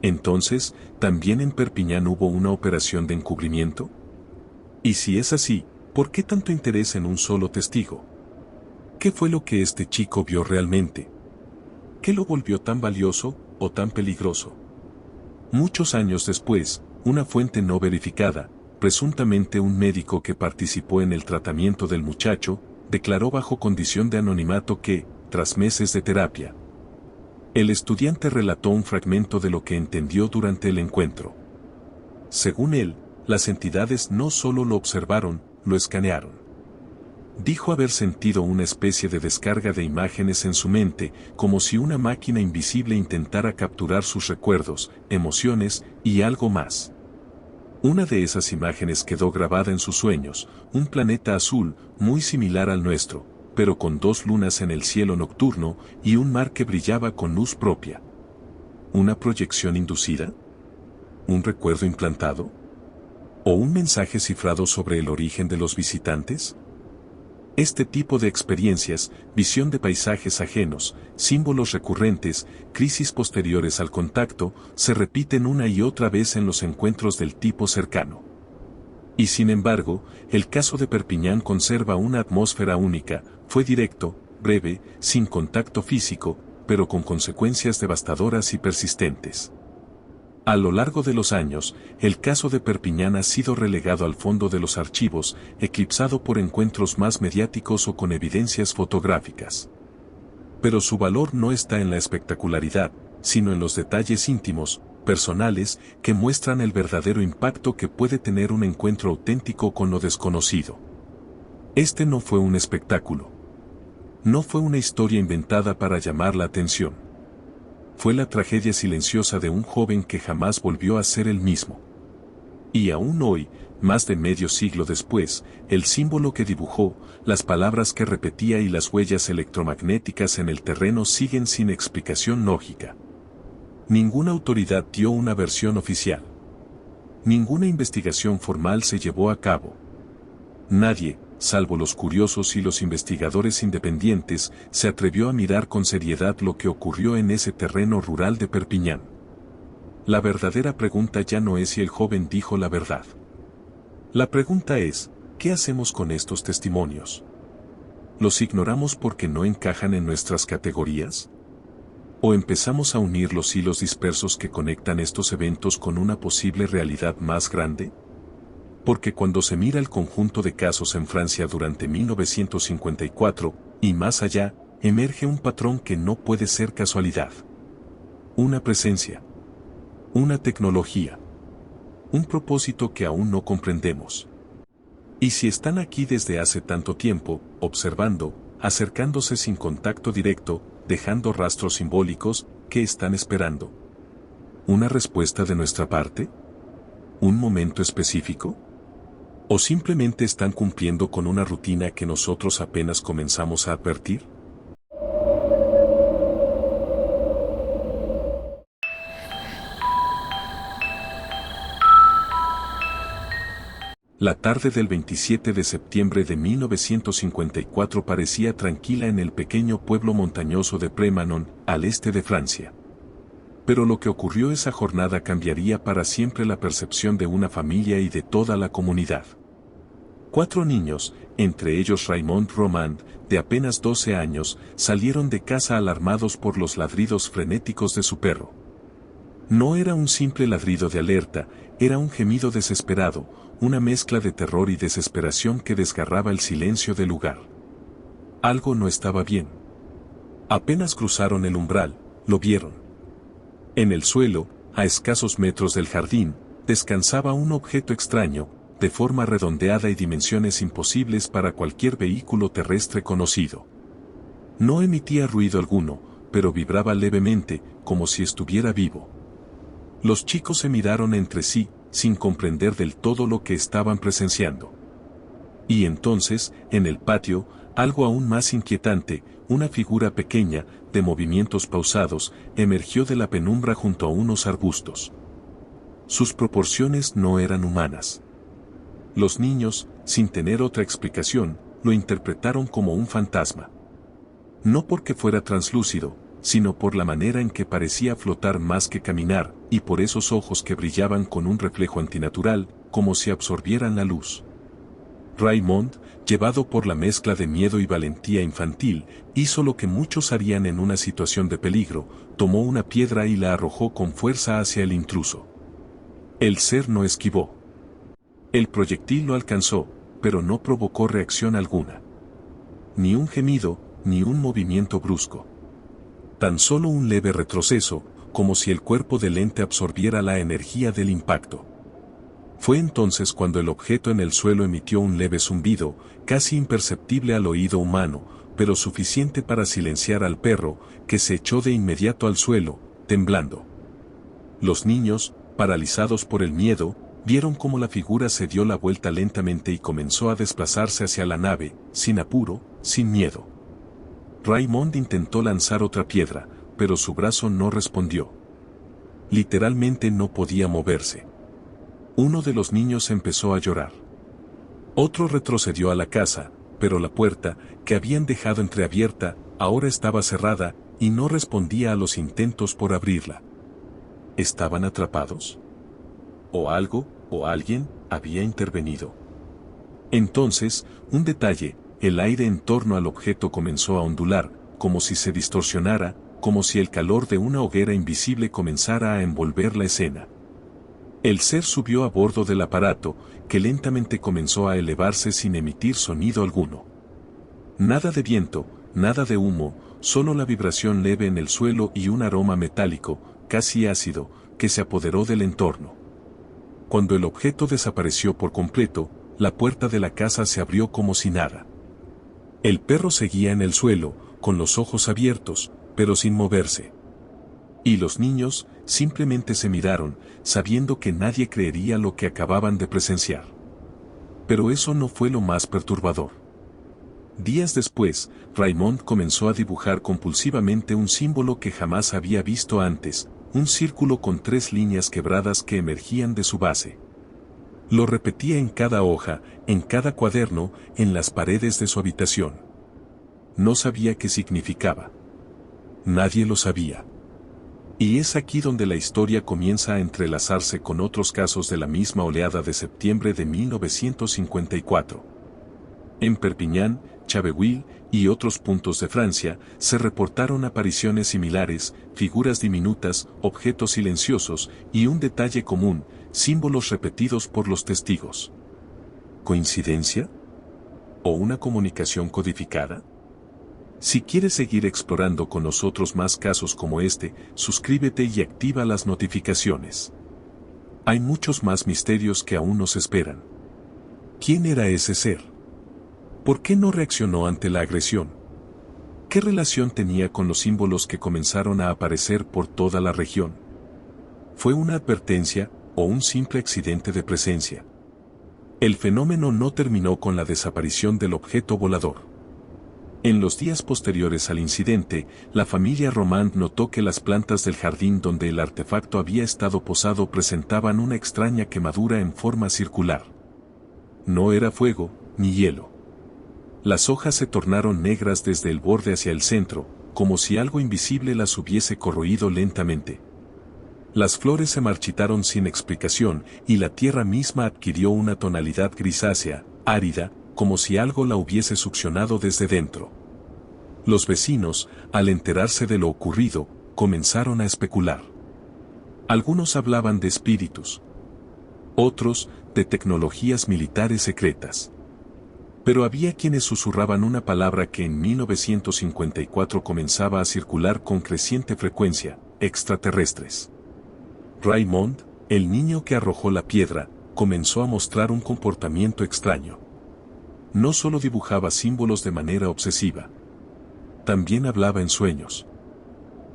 [SPEAKER 1] Entonces, ¿también en Perpiñán hubo una operación de encubrimiento? Y si es así, ¿por qué tanto interés en un solo testigo? ¿Qué fue lo que este chico vio realmente? ¿Qué lo volvió tan valioso o tan peligroso? Muchos años después, una fuente no verificada, presuntamente un médico que participó en el tratamiento del muchacho, declaró bajo condición de anonimato que, tras meses de terapia, el estudiante relató un fragmento de lo que entendió durante el encuentro. Según él, las entidades no solo lo observaron, lo escanearon. Dijo haber sentido una especie de descarga de imágenes en su mente, como si una máquina invisible intentara capturar sus recuerdos, emociones y algo más. Una de esas imágenes quedó grabada en sus sueños: un planeta azul, muy similar al nuestro, pero con 2 lunas en el cielo nocturno y un mar que brillaba con luz propia. ¿Una proyección inducida? ¿Un recuerdo implantado? ¿O un mensaje cifrado sobre el origen de los visitantes? Este tipo de experiencias, visión de paisajes ajenos, símbolos recurrentes, crisis posteriores al contacto, se repiten una y otra vez en los encuentros del tipo cercano. Y sin embargo, el caso de Perpiñán conserva una atmósfera única: fue directo, breve, sin contacto físico, pero con consecuencias devastadoras y persistentes. A lo largo de los años, el caso de Perpiñán ha sido relegado al fondo de los archivos, eclipsado por encuentros más mediáticos o con evidencias fotográficas. Pero su valor no está en la espectacularidad, sino en los detalles íntimos, personales, que muestran el verdadero impacto que puede tener un encuentro auténtico con lo desconocido. Este no fue un espectáculo. No fue una historia inventada para llamar la atención. Fue la tragedia silenciosa de un joven que jamás volvió a ser el mismo. Y aún hoy, más de medio siglo después, el símbolo que dibujó, las palabras que repetía y las huellas electromagnéticas en el terreno siguen sin explicación lógica. Ninguna autoridad dio una versión oficial. Ninguna investigación formal se llevó a cabo. Nadie, salvo los curiosos y los investigadores independientes, se atrevió a mirar con seriedad lo que ocurrió en ese terreno rural de Perpiñán. La verdadera pregunta ya no es si el joven dijo la verdad. La pregunta es: ¿qué hacemos con estos testimonios? ¿Los ignoramos porque no encajan en nuestras categorías? ¿O empezamos a unir los hilos dispersos que conectan estos eventos con una posible realidad más grande? Porque cuando se mira el conjunto de casos en Francia durante 1954, y más allá, emerge un patrón que no puede ser casualidad. Una presencia. Una tecnología. Un propósito que aún no comprendemos. Y si están aquí desde hace tanto tiempo, observando, acercándose sin contacto directo, dejando rastros simbólicos, ¿qué están esperando? ¿Una respuesta de nuestra parte? ¿Un momento específico? ¿O simplemente están cumpliendo con una rutina que nosotros apenas comenzamos a advertir? La tarde del 27 de septiembre de 1954 parecía tranquila en el pequeño pueblo montañoso de Prémanon, al este de Francia. Pero lo que ocurrió esa jornada cambiaría para siempre la percepción de una familia y de toda la comunidad. 4 niños, entre ellos Raymond Romand, de apenas 12 años, salieron de casa alarmados por los ladridos frenéticos de su perro. No era un simple ladrido de alerta, era un gemido desesperado, una mezcla de terror y desesperación que desgarraba el silencio del lugar. Algo no estaba bien. Apenas cruzaron el umbral, lo vieron. En el suelo, a escasos metros del jardín, descansaba un objeto extraño, de forma redondeada y dimensiones imposibles para cualquier vehículo terrestre conocido. No emitía ruido alguno, pero vibraba levemente, como si estuviera vivo. Los chicos se miraron entre sí, sin comprender del todo lo que estaban presenciando. Y entonces, en el patio, algo aún más inquietante, una figura pequeña, de movimientos pausados, emergió de la penumbra junto a unos arbustos. Sus proporciones no eran humanas. Los niños, sin tener otra explicación, lo interpretaron como un fantasma. No porque fuera translúcido, sino por la manera en que parecía flotar más que caminar, y por esos ojos que brillaban con un reflejo antinatural, como si absorbieran la luz. Raymond, llevado por la mezcla de miedo y valentía infantil, hizo lo que muchos harían en una situación de peligro, tomó una piedra y la arrojó con fuerza hacia el intruso. El ser no esquivó. El proyectil lo alcanzó, pero no provocó reacción alguna. Ni un gemido, ni un movimiento brusco. Tan solo un leve retroceso, como si el cuerpo del ente absorbiera la energía del impacto. Fue entonces cuando el objeto en el suelo emitió un leve zumbido, casi imperceptible al oído humano, pero suficiente para silenciar al perro, que se echó de inmediato al suelo, temblando. Los niños, paralizados por el miedo, vieron cómo la figura se dio la vuelta lentamente y comenzó a desplazarse hacia la nave, sin apuro, sin miedo. Raymond intentó lanzar otra piedra, pero su brazo no respondió. Literalmente no podía moverse. Uno de los niños empezó a llorar. Otro retrocedió a la casa, pero la puerta, que habían dejado entreabierta, ahora estaba cerrada, y no respondía a los intentos por abrirla. ¿Estaban atrapados? ¿O algo, o alguien, había intervenido? Entonces, un detalle, el aire en torno al objeto comenzó a ondular, como si se distorsionara, como si el calor de una hoguera invisible comenzara a envolver la escena. El ser subió a bordo del aparato, que lentamente comenzó a elevarse sin emitir sonido alguno. Nada de viento, nada de humo, solo la vibración leve en el suelo y un aroma metálico, casi ácido, que se apoderó del entorno. Cuando el objeto desapareció por completo, la puerta de la casa se abrió como si nada. El perro seguía en el suelo, con los ojos abiertos, pero sin moverse. Y los niños simplemente se miraron, sabiendo que nadie creería lo que acababan de presenciar. Pero eso no fue lo más perturbador. Días después, Raymond comenzó a dibujar compulsivamente un símbolo que jamás había visto antes, un círculo con 3 líneas quebradas que emergían de su base. Lo repetía en cada hoja, en cada cuaderno, en las paredes de su habitación. No sabía qué significaba. Nadie lo sabía. Y es aquí donde la historia comienza a entrelazarse con otros casos de la misma oleada de septiembre de 1954. En Perpiñán, Chaveville y otros puntos de Francia, se reportaron apariciones similares, figuras diminutas, objetos silenciosos, y un detalle común, símbolos repetidos por los testigos. ¿Coincidencia? ¿O una comunicación codificada? Si quieres seguir explorando con nosotros más casos como este, suscríbete y activa las notificaciones. Hay muchos más misterios que aún nos esperan. ¿Quién era ese ser? ¿Por qué no reaccionó ante la agresión? ¿Qué relación tenía con los símbolos que comenzaron a aparecer por toda la región? ¿Fue una advertencia o un simple accidente de presencia? El fenómeno no terminó con la desaparición del objeto volador. En los días posteriores al incidente, la familia Romand notó que las plantas del jardín donde el artefacto había estado posado presentaban una extraña quemadura en forma circular. No era fuego, ni hielo. Las hojas se tornaron negras desde el borde hacia el centro, como si algo invisible las hubiese corroído lentamente. Las flores se marchitaron sin explicación y la tierra misma adquirió una tonalidad grisácea, árida, como si algo la hubiese succionado desde dentro. Los vecinos, al enterarse de lo ocurrido, comenzaron a especular. Algunos hablaban de espíritus. Otros, de tecnologías militares secretas. Pero había quienes susurraban una palabra que en 1954 comenzaba a circular con creciente frecuencia: extraterrestres. Raymond, el niño que arrojó la piedra, comenzó a mostrar un comportamiento extraño. No solo dibujaba símbolos de manera obsesiva, también hablaba en sueños.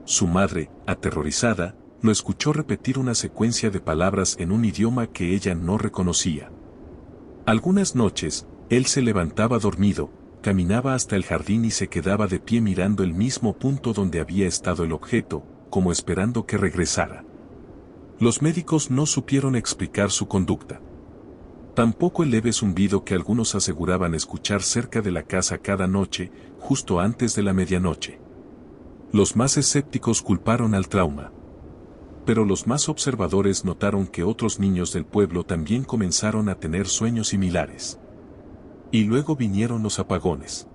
[SPEAKER 1] Su madre, aterrorizada, lo escuchó repetir una secuencia de palabras en un idioma que ella no reconocía. Algunas noches, él se levantaba dormido, caminaba hasta el jardín y se quedaba de pie mirando el mismo punto donde había estado el objeto, como esperando que regresara. Los médicos no supieron explicar su conducta. Tampoco el leve zumbido que algunos aseguraban escuchar cerca de la casa cada noche, justo antes de la medianoche. Los más escépticos culparon al trauma. Pero los más observadores notaron que otros niños del pueblo también comenzaron a tener sueños similares. Y luego vinieron los apagones.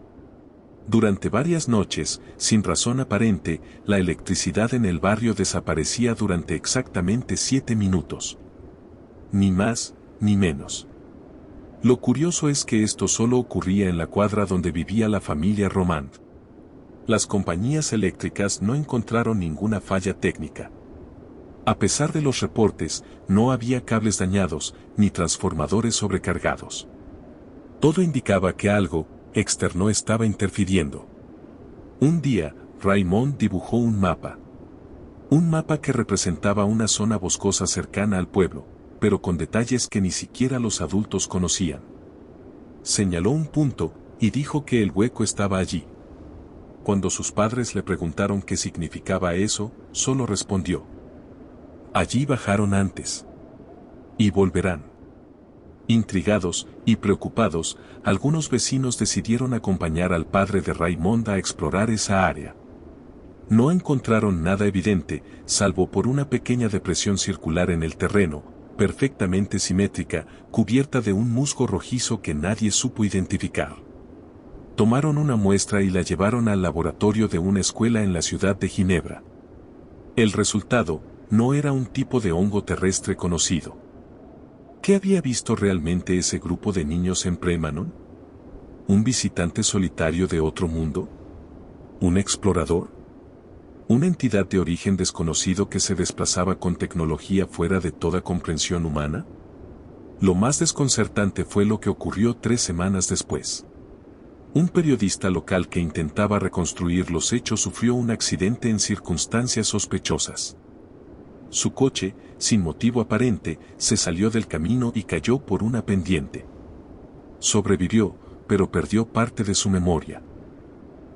[SPEAKER 1] Durante varias noches, sin razón aparente, la electricidad en el barrio desaparecía durante exactamente 7 minutos. Ni más, ni menos. Lo curioso es que esto solo ocurría en la cuadra donde vivía la familia Romand. Las compañías eléctricas no encontraron ninguna falla técnica. A pesar de los reportes, no había cables dañados, ni transformadores sobrecargados. Todo indicaba que algo externo estaba interfiriendo. Un día, Raymond dibujó un mapa. Un mapa que representaba una zona boscosa cercana al pueblo, pero con detalles que ni siquiera los adultos conocían. Señaló un punto, y dijo que el hueco estaba allí. Cuando sus padres le preguntaron qué significaba eso, solo respondió: allí bajaron antes. Y volverán. Intrigados y preocupados, algunos vecinos decidieron acompañar al padre de Raymond a explorar esa área. No encontraron nada evidente, salvo por una pequeña depresión circular en el terreno, perfectamente simétrica, cubierta de un musgo rojizo que nadie supo identificar. Tomaron una muestra y la llevaron al laboratorio de una escuela en la ciudad de Ginebra. El resultado no era un tipo de hongo terrestre conocido. ¿Qué había visto realmente ese grupo de niños en Prémanon? ¿Un visitante solitario de otro mundo? ¿Un explorador? ¿Una entidad de origen desconocido que se desplazaba con tecnología fuera de toda comprensión humana? Lo más desconcertante fue lo que ocurrió 3 semanas después. Un periodista local que intentaba reconstruir los hechos sufrió un accidente en circunstancias sospechosas. Su coche, sin motivo aparente, se salió del camino y cayó por una pendiente. Sobrevivió, pero perdió parte de su memoria.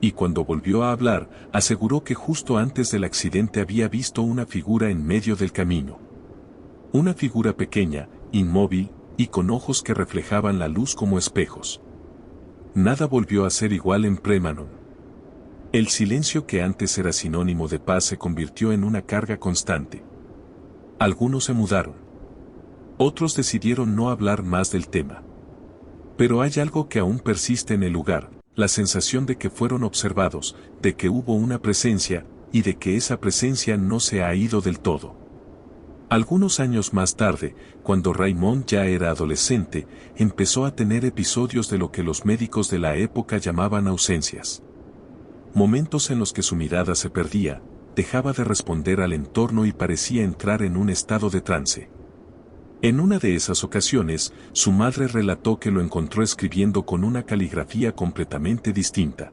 [SPEAKER 1] Y cuando volvió a hablar, aseguró que justo antes del accidente había visto una figura en medio del camino. Una figura pequeña, inmóvil, y con ojos que reflejaban la luz como espejos. Nada volvió a ser igual en Prémanon. El silencio que antes era sinónimo de paz se convirtió en una carga constante. Algunos se mudaron. Otros decidieron no hablar más del tema. Pero hay algo que aún persiste en el lugar, la sensación de que fueron observados, de que hubo una presencia, y de que esa presencia no se ha ido del todo. Algunos años más tarde, cuando Raymond ya era adolescente, empezó a tener episodios de lo que los médicos de la época llamaban ausencias. Momentos en los que su mirada se perdía, dejaba de responder al entorno y parecía entrar en un estado de trance. En una de esas ocasiones, su madre relató que lo encontró escribiendo con una caligrafía completamente distinta.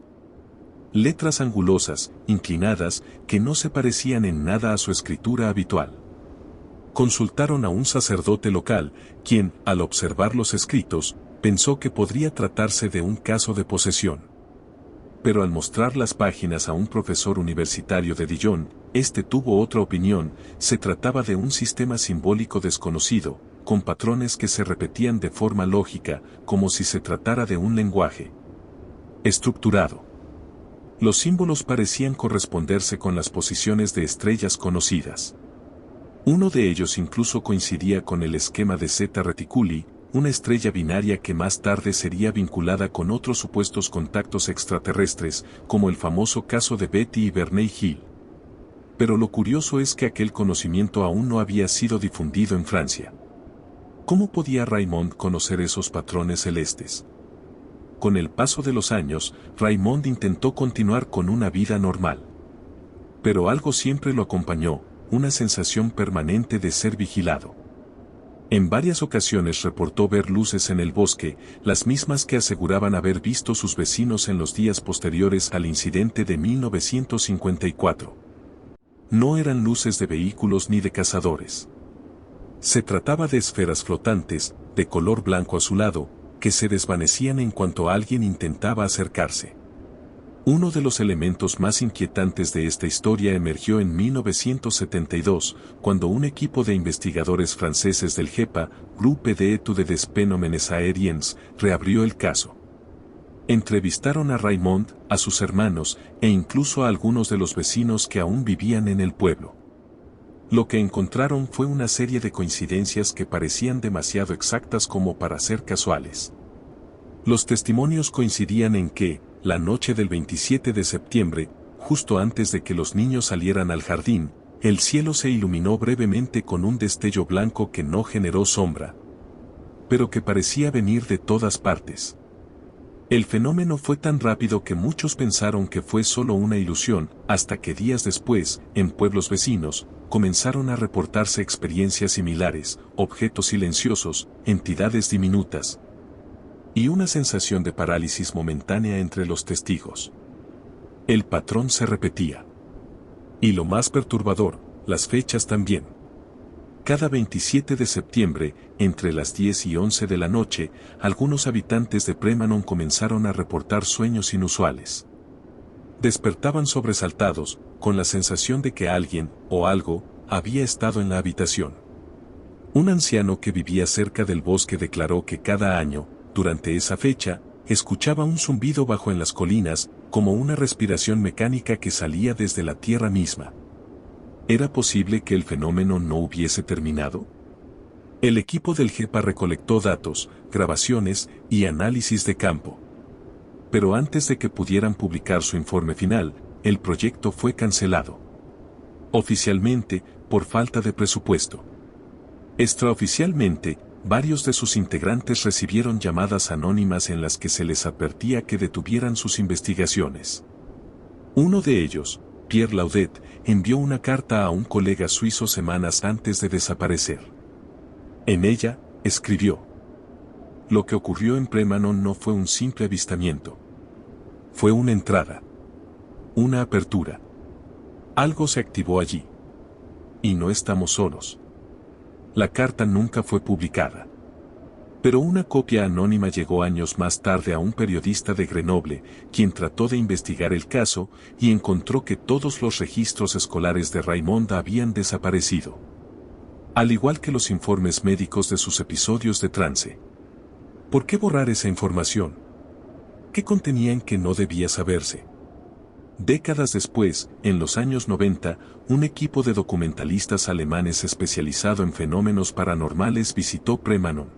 [SPEAKER 1] Letras angulosas, inclinadas, que no se parecían en nada a su escritura habitual. Consultaron a un sacerdote local, quien, al observar los escritos, pensó que podría tratarse de un caso de posesión. Pero al mostrar las páginas a un profesor universitario de Dijon, este tuvo otra opinión: se trataba de un sistema simbólico desconocido, con patrones que se repetían de forma lógica, como si se tratara de un lenguaje estructurado. Los símbolos parecían corresponderse con las posiciones de estrellas conocidas. Uno de ellos incluso coincidía con el esquema de Zeta Reticuli, una estrella binaria que más tarde sería vinculada con otros supuestos contactos extraterrestres, como el famoso caso de Betty y Bernay Hill. Pero lo curioso es que aquel conocimiento aún no había sido difundido en Francia. ¿Cómo podía Raymond conocer esos patrones celestes? Con el paso de los años, Raymond intentó continuar con una vida normal. Pero algo siempre lo acompañó, una sensación permanente de ser vigilado. En varias ocasiones reportó ver luces en el bosque, las mismas que aseguraban haber visto sus vecinos en los días posteriores al incidente de 1954. No eran luces de vehículos ni de cazadores. Se trataba de esferas flotantes, de color blanco azulado, que se desvanecían en cuanto alguien intentaba acercarse. Uno de los elementos más inquietantes de esta historia emergió en 1972, cuando un equipo de investigadores franceses del GEPA, Groupe d'études des phénomènes aériens, reabrió el caso. Entrevistaron a Raymond, a sus hermanos, e incluso a algunos de los vecinos que aún vivían en el pueblo. Lo que encontraron fue una serie de coincidencias que parecían demasiado exactas como para ser casuales. Los testimonios coincidían en que, la noche del 27 de septiembre, justo antes de que los niños salieran al jardín, el cielo se iluminó brevemente con un destello blanco que no generó sombra, pero que parecía venir de todas partes. El fenómeno fue tan rápido que muchos pensaron que fue solo una ilusión, hasta que días después, en pueblos vecinos, comenzaron a reportarse experiencias similares, objetos silenciosos, entidades diminutas, y una sensación de parálisis momentánea entre los testigos. El patrón se repetía. Y lo más perturbador, las fechas también. Cada 27 de septiembre, entre las 10 y 11 de la noche, algunos habitantes de Prémanon comenzaron a reportar sueños inusuales. Despertaban sobresaltados, con la sensación de que alguien, o algo, había estado en la habitación. Un anciano que vivía cerca del bosque declaró que cada año, durante esa fecha, escuchaba un zumbido bajo en las colinas, como una respiración mecánica que salía desde la tierra misma. ¿Era posible que el fenómeno no hubiese terminado? El equipo del GEPA recolectó datos, grabaciones y análisis de campo. Pero antes de que pudieran publicar su informe final, el proyecto fue cancelado. Oficialmente, por falta de presupuesto. Extraoficialmente, varios de sus integrantes recibieron llamadas anónimas en las que se les advertía que detuvieran sus investigaciones. Uno de ellos, Pierre Laudet, envió una carta a un colega suizo semanas antes de desaparecer. En ella, escribió: lo que ocurrió en Prémanon no fue un simple avistamiento. Fue una entrada. Una apertura. Algo se activó allí. Y no estamos solos. La carta nunca fue publicada. Pero una copia anónima llegó años más tarde a un periodista de Grenoble, quien trató de investigar el caso y encontró que todos los registros escolares de Raymond habían desaparecido. Al igual que los informes médicos de sus episodios de trance. ¿Por qué borrar esa información? ¿Qué contenían que no debía saberse? Décadas después, en los años 90, un equipo de documentalistas alemanes especializado en fenómenos paranormales visitó Prémanon.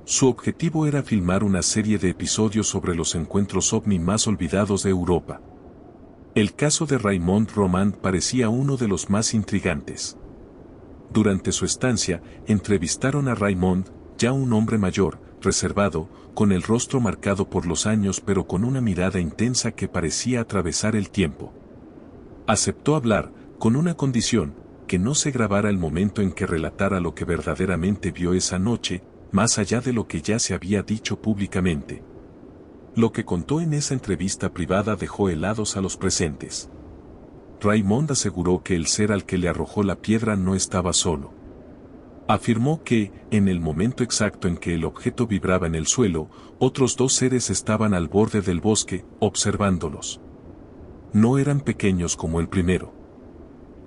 [SPEAKER 1] Su objetivo era filmar una serie de episodios sobre los encuentros ovni más olvidados de Europa. El caso de Raymond Romand parecía uno de los más intrigantes. Durante su estancia, entrevistaron a Raymond, ya un hombre mayor, reservado, con el rostro marcado por los años pero con una mirada intensa que parecía atravesar el tiempo. Aceptó hablar, con una condición, que no se grabara el momento en que relatara lo que verdaderamente vio esa noche, más allá de lo que ya se había dicho públicamente. Lo que contó en esa entrevista privada dejó helados a los presentes. Raymond aseguró que el ser al que le arrojó la piedra no estaba solo. Afirmó que, en el momento exacto en que el objeto vibraba en el suelo, otros dos seres estaban al borde del bosque, observándolos. No eran pequeños como el primero.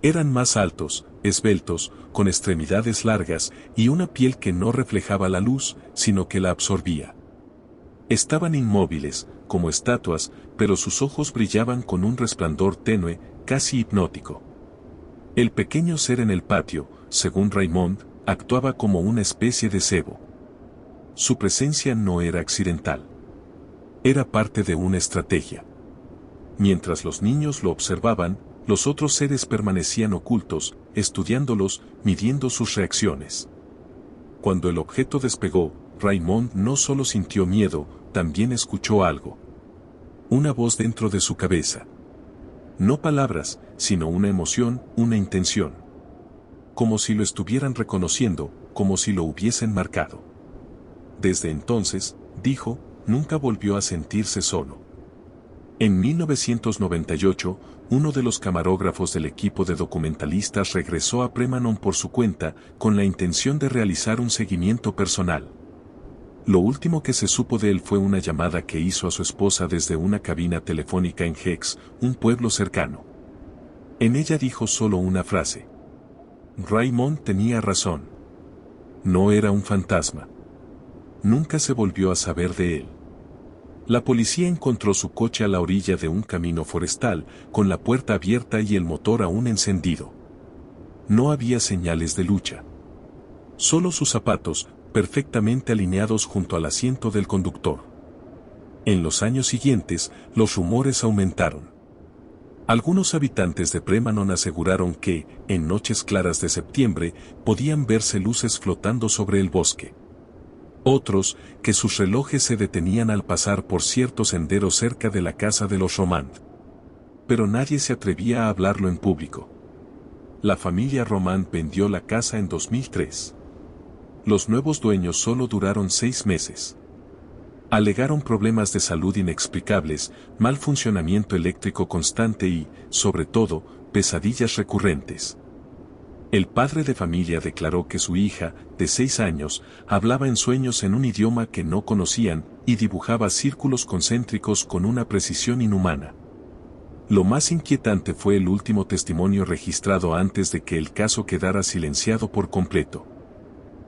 [SPEAKER 1] Eran más altos, esbeltos, con extremidades largas y una piel que no reflejaba la luz, sino que la absorbía. Estaban inmóviles, como estatuas, pero sus ojos brillaban con un resplandor tenue, casi hipnótico. El pequeño ser en el patio, según Raymond, actuaba como una especie de cebo. Su presencia no era accidental. Era parte de una estrategia. Mientras los niños lo observaban, los otros seres permanecían ocultos, estudiándolos, midiendo sus reacciones. Cuando el objeto despegó, Raymond no solo sintió miedo, también escuchó algo. Una voz dentro de su cabeza. No palabras, sino una emoción, una intención. como si lo estuvieran reconociendo, como si lo hubiesen marcado. Desde entonces, dijo, nunca volvió a sentirse solo. En 1998, uno de los camarógrafos del equipo de documentalistas regresó a Premanon por su cuenta, con la intención de realizar un seguimiento personal. Lo último que se supo de él fue una llamada que hizo a su esposa desde una cabina telefónica en Gex, un pueblo cercano. En ella dijo solo una frase. Raymond tenía razón. No era un fantasma. Nunca se volvió a saber de él. La policía encontró su coche a la orilla de un camino forestal, con la puerta abierta y el motor aún encendido. No había señales de lucha. Solo sus zapatos, perfectamente alineados junto al asiento del conductor. En los años siguientes, los rumores aumentaron. Algunos habitantes de Premanon aseguraron que, en noches claras de septiembre, podían verse luces flotando sobre el bosque. Otros, que sus relojes se detenían al pasar por cierto sendero cerca de la casa de los Romand. Pero nadie se atrevía a hablarlo en público. La familia Romand vendió la casa en 2003. Los nuevos dueños solo duraron 6 meses. Alegaron problemas de salud inexplicables, mal funcionamiento eléctrico constante y, sobre todo, pesadillas recurrentes. El padre de familia declaró que su hija, de 6 años, hablaba en sueños en un idioma que no conocían y dibujaba círculos concéntricos con una precisión inhumana. Lo más inquietante fue el último testimonio registrado antes de que el caso quedara silenciado por completo.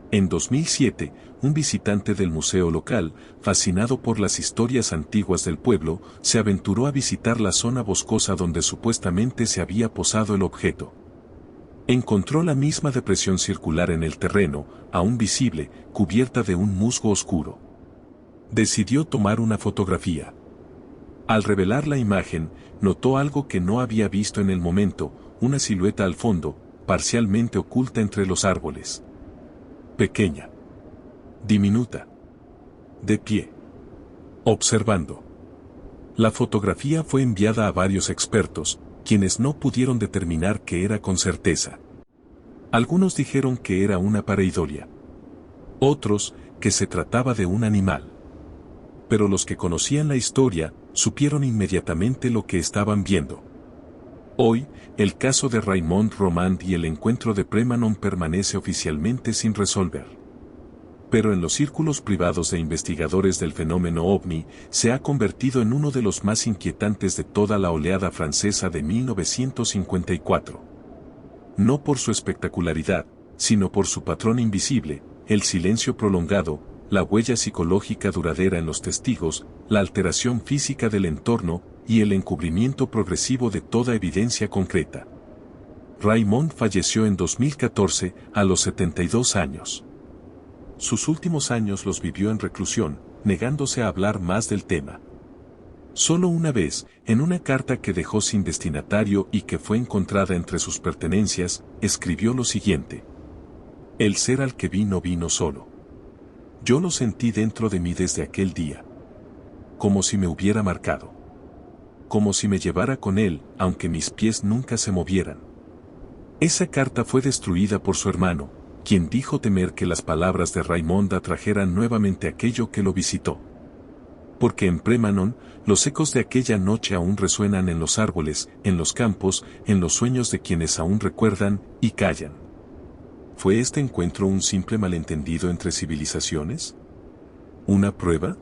[SPEAKER 1] En 2007, un visitante del museo local, fascinado por las historias antiguas del pueblo, se aventuró a visitar la zona boscosa donde supuestamente se había posado el objeto. Encontró la misma depresión circular en el terreno, aún visible, cubierta de un musgo oscuro. Decidió tomar una fotografía. Al revelar la imagen, notó algo que no había visto en el momento, una silueta al fondo, parcialmente oculta entre los árboles. Pequeña. Diminuta. De pie. Observando. La fotografía fue enviada a varios expertos, quienes no pudieron determinar qué era con certeza. Algunos dijeron que era una pareidolia. Otros, que se trataba de un animal. Pero los que conocían la historia, supieron inmediatamente lo que estaban viendo. Hoy, el caso de Raymond Romand y el encuentro de Premanon permanece oficialmente sin resolver. Pero en los círculos privados de investigadores del fenómeno OVNI, se ha convertido en uno de los más inquietantes de toda la oleada francesa de 1954. No por su espectacularidad, sino por su patrón invisible, el silencio prolongado, la huella psicológica duradera en los testigos, la alteración física del entorno y el encubrimiento progresivo de toda evidencia concreta. Raymond falleció en 2014, a los 72 años. Sus últimos años los vivió en reclusión, negándose a hablar más del tema. Solo una vez, en una carta que dejó sin destinatario y que fue encontrada entre sus pertenencias, escribió lo siguiente. El ser al que vi no vino solo. Yo lo sentí dentro de mí desde aquel día. Como si me hubiera marcado. Como si me llevara con él, aunque mis pies nunca se movieran. Esa carta fue destruida por su hermano, quien dijo temer que las palabras de Raymond atrajeran nuevamente aquello que lo visitó. Porque en Premanon, los ecos de aquella noche aún resuenan en los árboles, en los campos, en los sueños de quienes aún recuerdan y callan. ¿Fue este encuentro un simple malentendido entre civilizaciones? ¿Una prueba?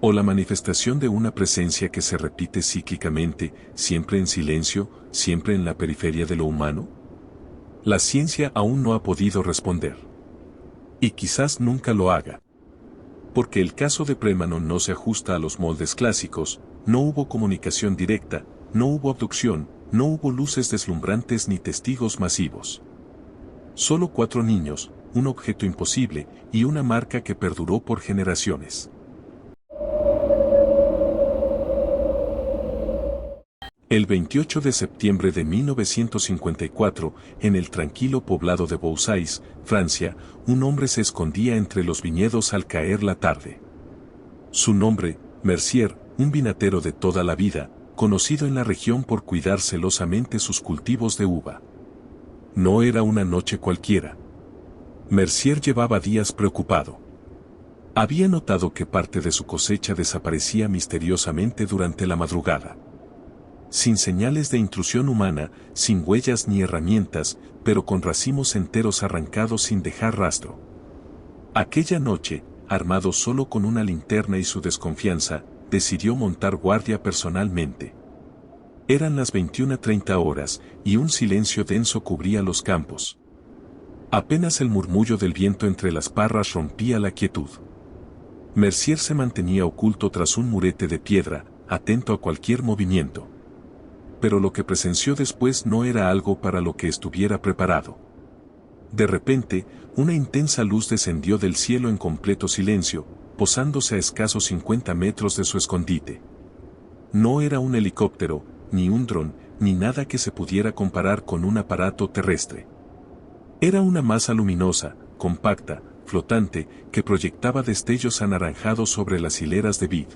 [SPEAKER 1] ¿O la manifestación de una presencia que se repite cíclicamente, siempre en silencio, siempre en la periferia de lo humano? La ciencia aún no ha podido responder. Y quizás nunca lo haga. Porque el caso de Premanon no se ajusta a los moldes clásicos, no hubo comunicación directa, no hubo abducción, no hubo luces deslumbrantes ni testigos masivos. Solo 4 niños, un objeto imposible y una marca que perduró por generaciones. El 28 de septiembre de 1954, en el tranquilo poblado de Bouzaïs, Francia, un hombre se escondía entre los viñedos al caer la tarde. Su nombre, Mercier, un vinatero de toda la vida, conocido en la región por cuidar celosamente sus cultivos de uva. No era una noche cualquiera. Mercier llevaba días preocupado. Había notado que parte de su cosecha desaparecía misteriosamente durante la madrugada. Sin señales de intrusión humana, sin huellas ni herramientas, pero con racimos enteros arrancados sin dejar rastro. Aquella noche, armado solo con una linterna y su desconfianza, decidió montar guardia personalmente. Eran las 21:30 horas, y un silencio denso cubría los campos. Apenas el murmullo del viento entre las parras rompía la quietud. Mercier se mantenía oculto tras un murete de piedra, atento a cualquier movimiento. Pero lo que presenció después no era algo para lo que estuviera preparado. De repente, una intensa luz descendió del cielo en completo silencio, posándose a escasos 50 metros de su escondite. No era un helicóptero, ni un dron, ni nada que se pudiera comparar con un aparato terrestre. Era una masa luminosa, compacta, flotante, que proyectaba destellos anaranjados sobre las hileras de vid.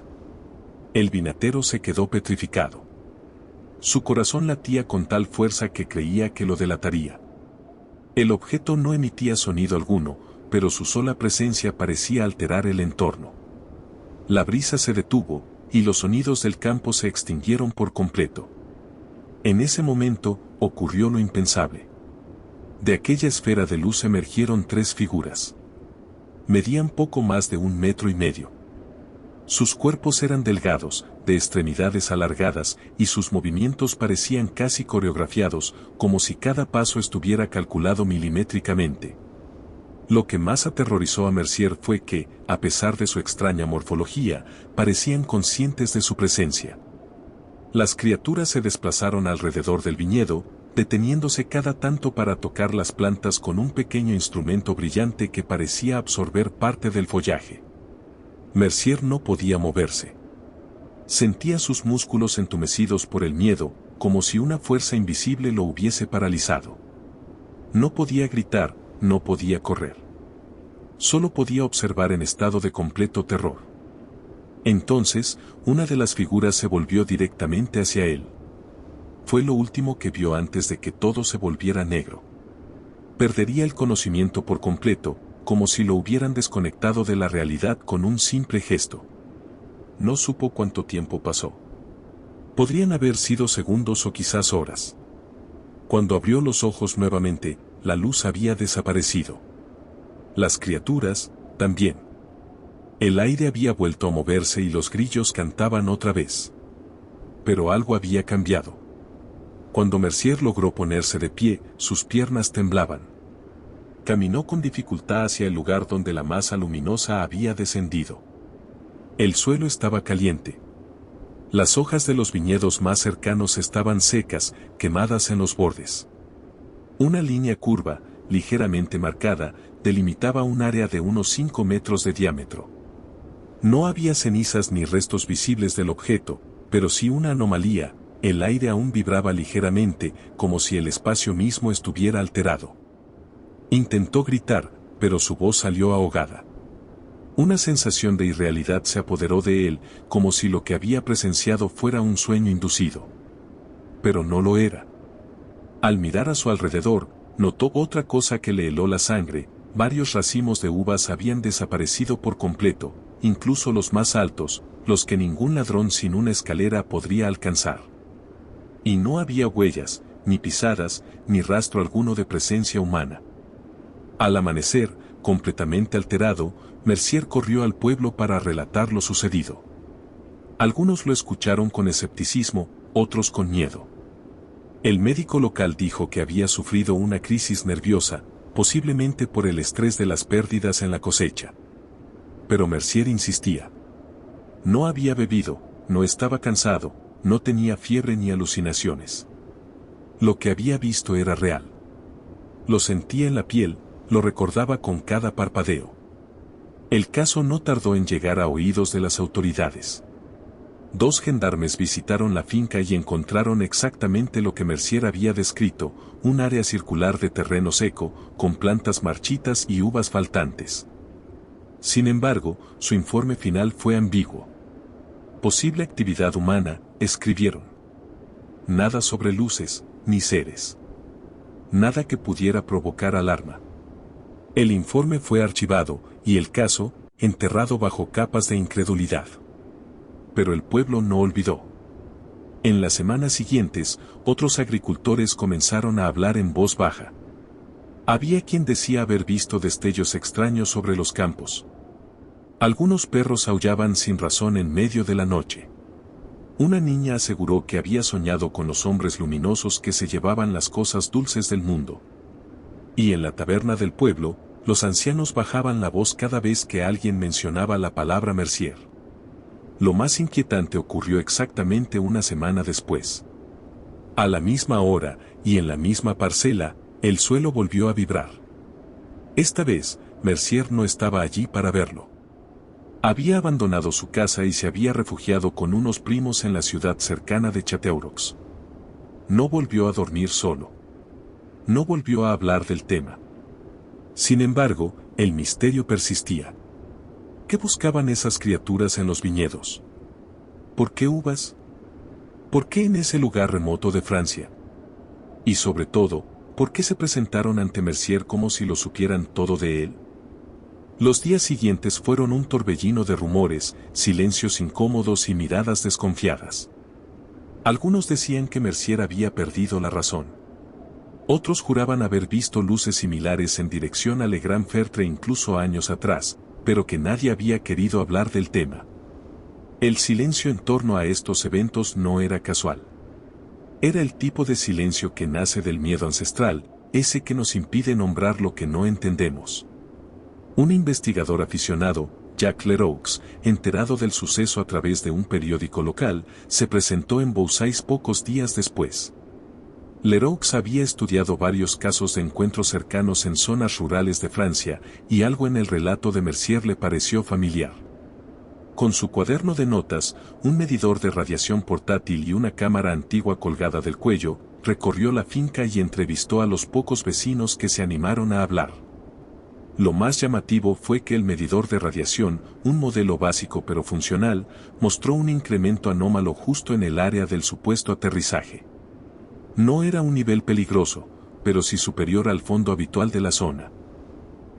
[SPEAKER 1] El vinatero se quedó petrificado. Su corazón latía con tal fuerza que creía que lo delataría. El objeto no emitía sonido alguno, pero su sola presencia parecía alterar el entorno. La brisa se detuvo, y los sonidos del campo se extinguieron por completo. En ese momento, ocurrió lo impensable. De aquella esfera de luz emergieron 3 figuras. Medían poco más de 1,5 metros. Sus cuerpos eran delgados, de extremidades alargadas, y sus movimientos parecían casi coreografiados, como si cada paso estuviera calculado milimétricamente. Lo que más aterrorizó a Mercier fue que, a pesar de su extraña morfología, parecían conscientes de su presencia. Las criaturas se desplazaron alrededor del viñedo, deteniéndose cada tanto para tocar las plantas con un pequeño instrumento brillante que parecía absorber parte del follaje. Mercier no podía moverse. Sentía sus músculos entumecidos por el miedo, como si una fuerza invisible lo hubiese paralizado. No podía gritar, no podía correr. Solo podía observar en estado de completo terror. Entonces, una de las figuras se volvió directamente hacia él. Fue lo último que vio antes de que todo se volviera negro. Perdería el conocimiento por completo, como si lo hubieran desconectado de la realidad con un simple gesto. No supo cuánto tiempo pasó. Podrían haber sido segundos o quizás horas. Cuando abrió los ojos nuevamente, la luz había desaparecido. Las criaturas, también. El aire había vuelto a moverse y los grillos cantaban otra vez. Pero algo había cambiado. Cuando Mercier logró ponerse de pie, sus piernas temblaban. Caminó con dificultad hacia el lugar donde la masa luminosa había descendido. El suelo estaba caliente. Las hojas de los viñedos más cercanos estaban secas, quemadas en los bordes. Una línea curva, ligeramente marcada, delimitaba un área de unos 5 metros de diámetro. No había cenizas ni restos visibles del objeto, pero sí una anomalía: el aire aún vibraba ligeramente, como si el espacio mismo estuviera alterado. Intentó gritar, pero su voz salió ahogada. Una sensación de irrealidad se apoderó de él, como si lo que había presenciado fuera un sueño inducido. Pero no lo era. Al mirar a su alrededor, notó otra cosa que le heló la sangre: varios racimos de uvas habían desaparecido por completo, incluso los más altos, los que ningún ladrón sin una escalera podría alcanzar. Y no había huellas, ni pisadas, ni rastro alguno de presencia humana. Al amanecer, completamente alterado, Mercier corrió al pueblo para relatar lo sucedido. Algunos lo escucharon con escepticismo, otros con miedo. El médico local dijo que había sufrido una crisis nerviosa, posiblemente por el estrés de las pérdidas en la cosecha. Pero Mercier insistía. No había bebido, no estaba cansado, no tenía fiebre ni alucinaciones. Lo que había visto era real. Lo sentía en la piel, lo recordaba con cada parpadeo. El caso no tardó en llegar a oídos de las autoridades. 2 gendarmes visitaron la finca y encontraron exactamente lo que Mercier había descrito: un área circular de terreno seco, con plantas marchitas y uvas faltantes. Sin embargo, su informe final fue ambiguo. Posible actividad humana, escribieron. Nada sobre luces, ni seres. nada que pudiera provocar alarma. El informe fue archivado, y el caso, enterrado bajo capas de incredulidad. Pero el pueblo no olvidó. En las semanas siguientes, otros agricultores comenzaron a hablar en voz baja. Había quien decía haber visto destellos extraños sobre los campos. Algunos perros aullaban sin razón en medio de la noche. Una niña aseguró que había soñado con los hombres luminosos que se llevaban las cosas dulces del mundo. Y en la taberna del pueblo, los ancianos bajaban la voz cada vez que alguien mencionaba la palabra Mercier. Lo más inquietante ocurrió exactamente una semana después. A la misma hora, y en la misma parcela, el suelo volvió a vibrar. Esta vez, Mercier no estaba allí para verlo. Había abandonado su casa y se había refugiado con unos primos en la ciudad cercana de Châteauroux. No volvió a dormir solo. No volvió a hablar del tema. Sin embargo, el misterio persistía. ¿Qué buscaban esas criaturas en los viñedos? ¿Por qué uvas? ¿Por qué en ese lugar remoto de Francia? Y sobre todo, ¿por qué se presentaron ante Mercier como si lo supieran todo de él? Los días siguientes fueron un torbellino de rumores, silencios incómodos y miradas desconfiadas. Algunos decían que Mercier había perdido la razón. Otros juraban haber visto luces similares en dirección a Le Grand Fertre incluso años atrás, pero que nadie había querido hablar del tema. El silencio en torno a estos eventos no era casual. Era el tipo de silencio que nace del miedo ancestral, ese que nos impide nombrar lo que no entendemos. Un investigador aficionado, Jacques Leroux, enterado del suceso a través de un periódico local, se presentó en Beausais pocos días después. Leroux había estudiado varios casos de encuentros cercanos en zonas rurales de Francia, y algo en el relato de Mercier le pareció familiar. Con su cuaderno de notas, un medidor de radiación portátil y una cámara antigua colgada del cuello, recorrió la finca y entrevistó a los pocos vecinos que se animaron a hablar. Lo más llamativo fue que el medidor de radiación, un modelo básico pero funcional, mostró un incremento anómalo justo en el área del supuesto aterrizaje. No era un nivel peligroso, pero sí superior al fondo habitual de la zona.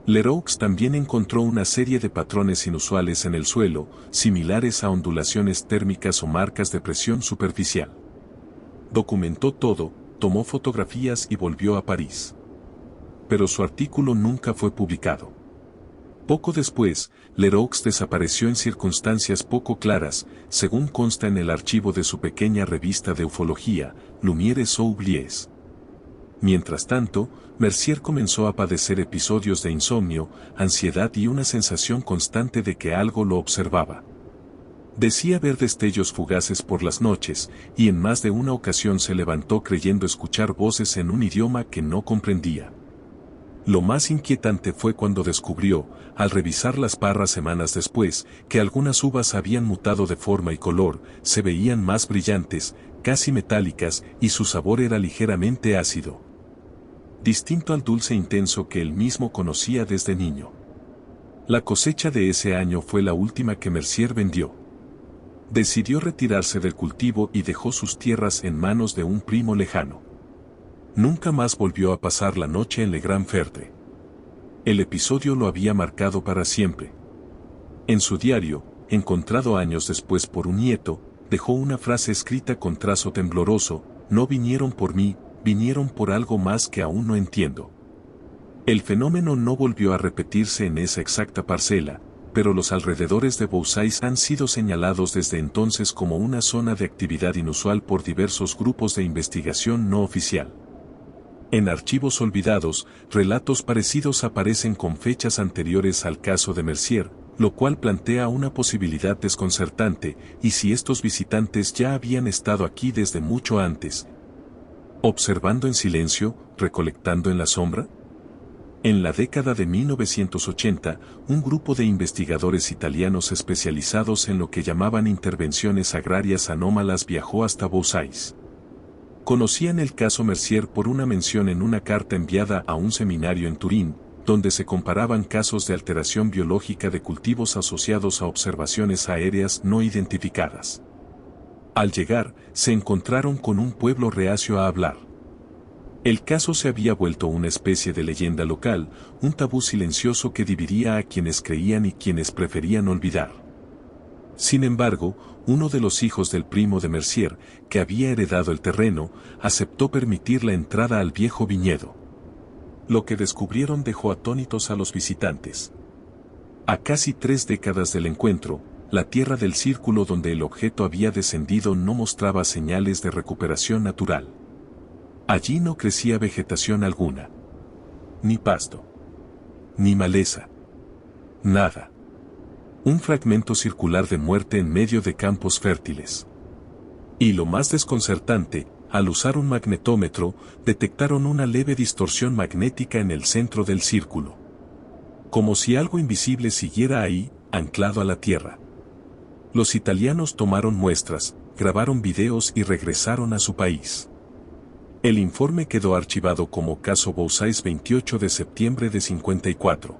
[SPEAKER 1] Leroux también encontró una serie de patrones inusuales en el suelo, similares a ondulaciones térmicas o marcas de presión superficial. Documentó todo, tomó fotografías y volvió a París. Pero su artículo nunca fue publicado. Poco después, Leroux desapareció en circunstancias poco claras, según consta en el archivo de su pequeña revista de ufología, Lumières Oubliés. Mientras tanto, Mercier comenzó a padecer episodios de insomnio, ansiedad y una sensación constante de que algo lo observaba. Decía ver destellos fugaces por las noches, y en más de una ocasión se levantó creyendo escuchar voces en un idioma que no comprendía. Lo más inquietante fue cuando descubrió, al revisar las parras semanas después, que algunas uvas habían mutado de forma y color, se veían más brillantes, casi metálicas, y su sabor era ligeramente ácido. Distinto al dulce intenso que él mismo conocía desde niño. La cosecha de ese año fue la última que Mercier vendió. Decidió retirarse del cultivo y dejó sus tierras en manos de un primo lejano. Nunca más volvió a pasar la noche en Le Grand Fertre. El episodio lo había marcado para siempre. En su diario, encontrado años después por un nieto, dejó una frase escrita con trazo tembloroso: no vinieron por mí, vinieron por algo más que aún no entiendo. El fenómeno no volvió a repetirse en esa exacta parcela, pero los alrededores de Beausais han sido señalados desde entonces como una zona de actividad inusual por diversos grupos de investigación no oficial. En archivos olvidados, relatos parecidos aparecen con fechas anteriores al caso de Mercier, lo cual plantea una posibilidad desconcertante: ¿y si estos visitantes ya habían estado aquí desde mucho antes, observando en silencio, recolectando en la sombra? En la década de 1980, un grupo de investigadores italianos especializados en lo que llamaban intervenciones agrarias anómalas viajó hasta Beausais. Conocían el caso Mercier por una mención en una carta enviada a un seminario en Turín, donde se comparaban casos de alteración biológica de cultivos asociados a observaciones aéreas no identificadas. Al llegar, se encontraron con un pueblo reacio a hablar. El caso se había vuelto una especie de leyenda local, un tabú silencioso que dividía a quienes creían y quienes preferían olvidar. Sin embargo, uno de los hijos del primo de Mercier, que había heredado el terreno, aceptó permitir la entrada al viejo viñedo. Lo que descubrieron dejó atónitos a los visitantes. A casi 3 décadas del encuentro, la tierra del círculo donde el objeto había descendido no mostraba señales de recuperación natural. Allí no crecía vegetación alguna. Ni pasto. Ni maleza. Nada. Un fragmento circular de muerte en medio de campos fértiles. Y lo más desconcertante, al usar un magnetómetro, detectaron una leve distorsión magnética en el centro del círculo. Como si algo invisible siguiera ahí, anclado a la tierra. Los italianos tomaron muestras, grabaron videos y regresaron a su país. El informe quedó archivado como caso Bouzais 28 de septiembre de 54.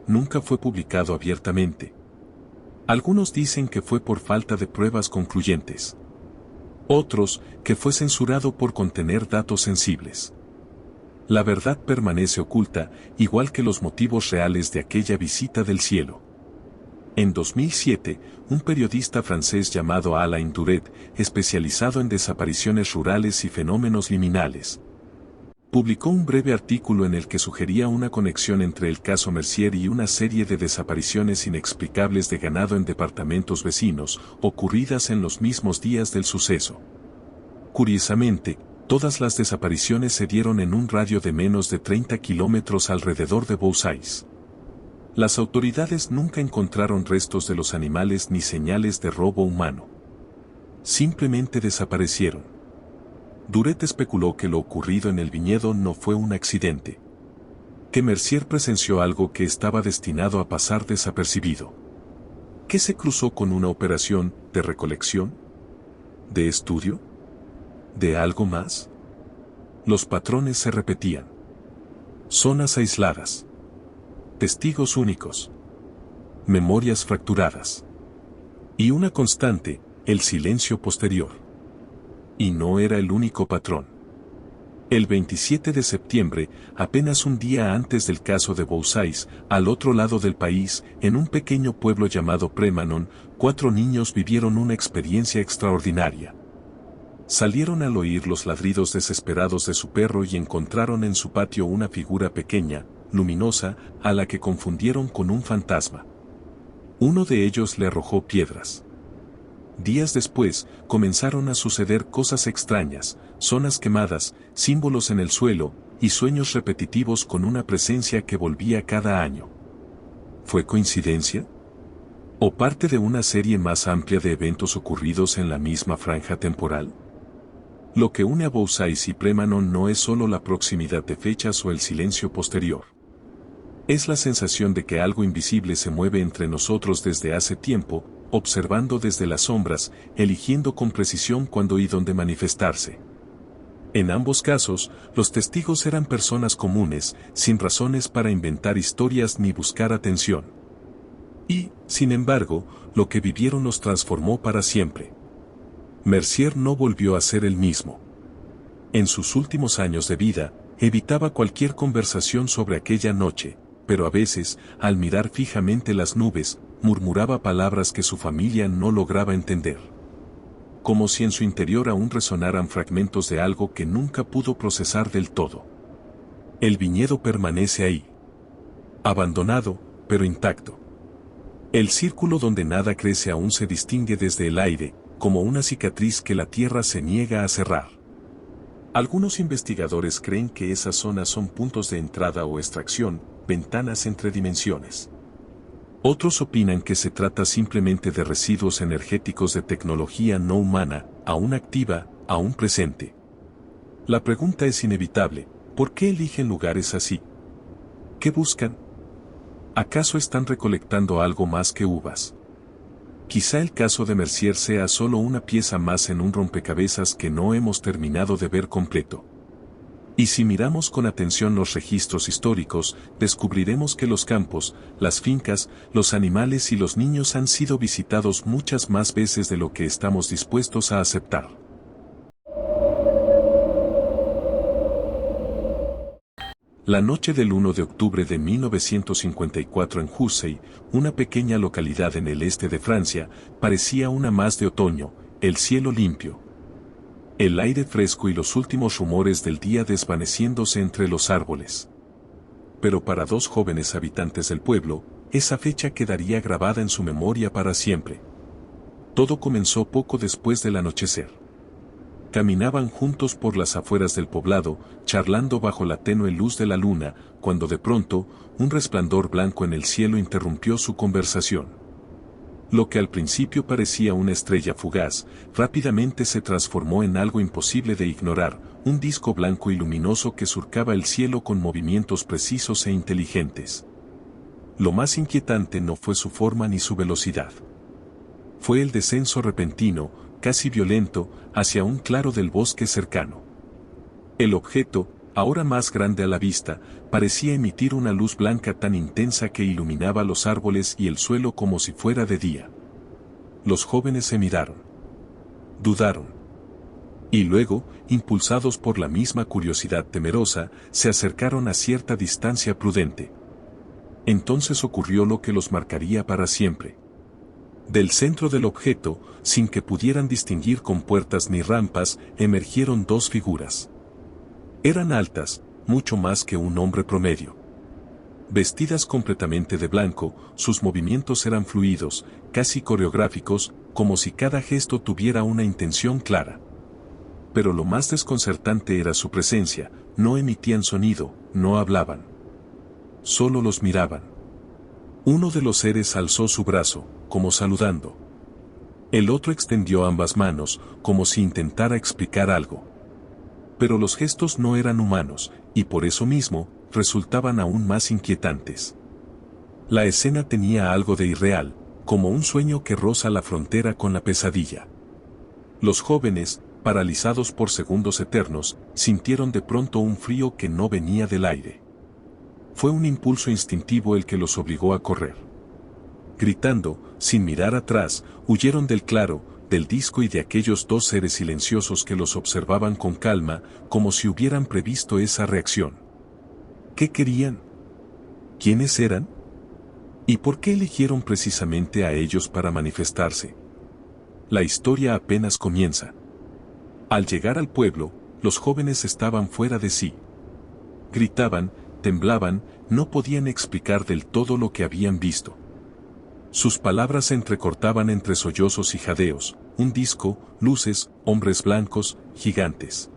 [SPEAKER 1] Nunca fue publicado abiertamente. Algunos dicen que fue por falta de pruebas concluyentes. Otros, que fue censurado por contener datos sensibles. La verdad permanece oculta, igual que los motivos reales de aquella visita del cielo. En 2007, un periodista francés llamado Alain Duret, especializado en desapariciones rurales y fenómenos liminales, publicó un breve artículo en el que sugería una conexión entre el caso Mercier y una serie de desapariciones inexplicables de ganado en departamentos vecinos, ocurridas en los mismos días del suceso. Curiosamente, todas las desapariciones se dieron en un radio de menos de 30 kilómetros alrededor de Bouzais. Las autoridades nunca encontraron restos de los animales ni señales de robo humano. Simplemente desaparecieron. Duret especuló que lo ocurrido en el viñedo no fue un accidente. Que Mercier presenció algo que estaba destinado a pasar desapercibido. ¿Que se cruzó con una operación de recolección? ¿De estudio? ¿De algo más? Los patrones se repetían. Zonas aisladas. Testigos únicos. Memorias fracturadas. Y una constante, el silencio posterior. Y no era el único patrón. El 27 de septiembre, apenas un día antes del caso de Bouzais, al otro lado del país, en un pequeño pueblo llamado Prémanon, 4 niños vivieron una experiencia extraordinaria. Salieron al oír los ladridos desesperados de su perro y encontraron en su patio una figura pequeña, luminosa, a la que confundieron con un fantasma. Uno de ellos le arrojó piedras. Días después, comenzaron a suceder cosas extrañas, zonas quemadas, símbolos en el suelo, y sueños repetitivos con una presencia que volvía cada año. ¿Fue coincidencia? ¿O parte de una serie más amplia de eventos ocurridos en la misma franja temporal? Lo que une a Bouzais y Prémanon no es solo la proximidad de fechas o el silencio posterior. Es la sensación de que algo invisible se mueve entre nosotros desde hace tiempo, observando desde las sombras, eligiendo con precisión cuándo y dónde manifestarse. En ambos casos, los testigos eran personas comunes, sin razones para inventar historias ni buscar atención. Y, sin embargo, lo que vivieron los transformó para siempre. Mercier no volvió a ser el mismo. En sus últimos años de vida, evitaba cualquier conversación sobre aquella noche, pero a veces, al mirar fijamente las nubes, murmuraba palabras que su familia no lograba entender. Como si en su interior aún resonaran fragmentos de algo que nunca pudo procesar del todo. El viñedo permanece ahí. Abandonado, pero intacto. El círculo donde nada crece aún se distingue desde el aire, como una cicatriz que la tierra se niega a cerrar. Algunos investigadores creen que esas zonas son puntos de entrada o extracción, ventanas entre dimensiones. Otros opinan que se trata simplemente de residuos energéticos de tecnología no humana, aún activa, aún presente. La pregunta es inevitable, ¿por qué eligen lugares así? ¿Qué buscan? ¿Acaso están recolectando algo más que uvas? Quizá el caso de Mercier sea solo una pieza más en un rompecabezas que no hemos terminado de ver completo. Y si miramos con atención los registros históricos, descubriremos que los campos, las fincas, los animales y los niños han sido visitados muchas más veces de lo que estamos dispuestos a aceptar. La noche del 1 de octubre de 1954 en Jussey, una pequeña localidad en el este de Francia, parecía una más de otoño, el cielo limpio, el aire fresco y los últimos rumores del día desvaneciéndose entre los árboles. Pero para dos jóvenes habitantes del pueblo, esa fecha quedaría grabada en su memoria para siempre. Todo comenzó poco después del anochecer. Caminaban juntos por las afueras del poblado, charlando bajo la tenue luz de la luna, cuando de pronto, un resplandor blanco en el cielo interrumpió su conversación. Lo que al principio parecía una estrella fugaz, rápidamente se transformó en algo imposible de ignorar, un disco blanco y luminoso que surcaba el cielo con movimientos precisos e inteligentes. Lo más inquietante no fue su forma ni su velocidad. Fue el descenso repentino, casi violento, hacia un claro del bosque cercano. El objeto, ahora más grande a la vista, parecía emitir una luz blanca tan intensa que iluminaba los árboles y el suelo como si fuera de día. Los jóvenes se miraron. Dudaron. Y luego, impulsados por la misma curiosidad temerosa, se acercaron a cierta distancia prudente. Entonces ocurrió lo que los marcaría para siempre. Del centro del objeto, sin que pudieran distinguir compuertas ni rampas, emergieron dos figuras. Eran altas, mucho más que un hombre promedio. Vestidas completamente de blanco, sus movimientos eran fluidos, casi coreográficos, como si cada gesto tuviera una intención clara. Pero lo más desconcertante era su presencia, no emitían sonido, no hablaban. Solo los miraban. Uno de los seres alzó su brazo, como saludando. El otro extendió ambas manos, como si intentara explicar algo. Pero los gestos no eran humanos, y por eso mismo, resultaban aún más inquietantes. La escena tenía algo de irreal, como un sueño que roza la frontera con la pesadilla. Los jóvenes, paralizados por segundos eternos, sintieron de pronto un frío que no venía del aire. Fue un impulso instintivo el que los obligó a correr. Gritando, sin mirar atrás, huyeron del claro, del disco y de aquellos dos seres silenciosos que los observaban con calma, como si hubieran previsto esa reacción. ¿Qué querían? ¿Quiénes eran? ¿Y por qué eligieron precisamente a ellos para manifestarse? La historia apenas comienza. Al llegar al pueblo, los jóvenes estaban fuera de sí. Gritaban, temblaban, no podían explicar del todo lo que habían visto. Sus palabras se entrecortaban entre sollozos y jadeos, un disco, luces, hombres blancos, gigantes.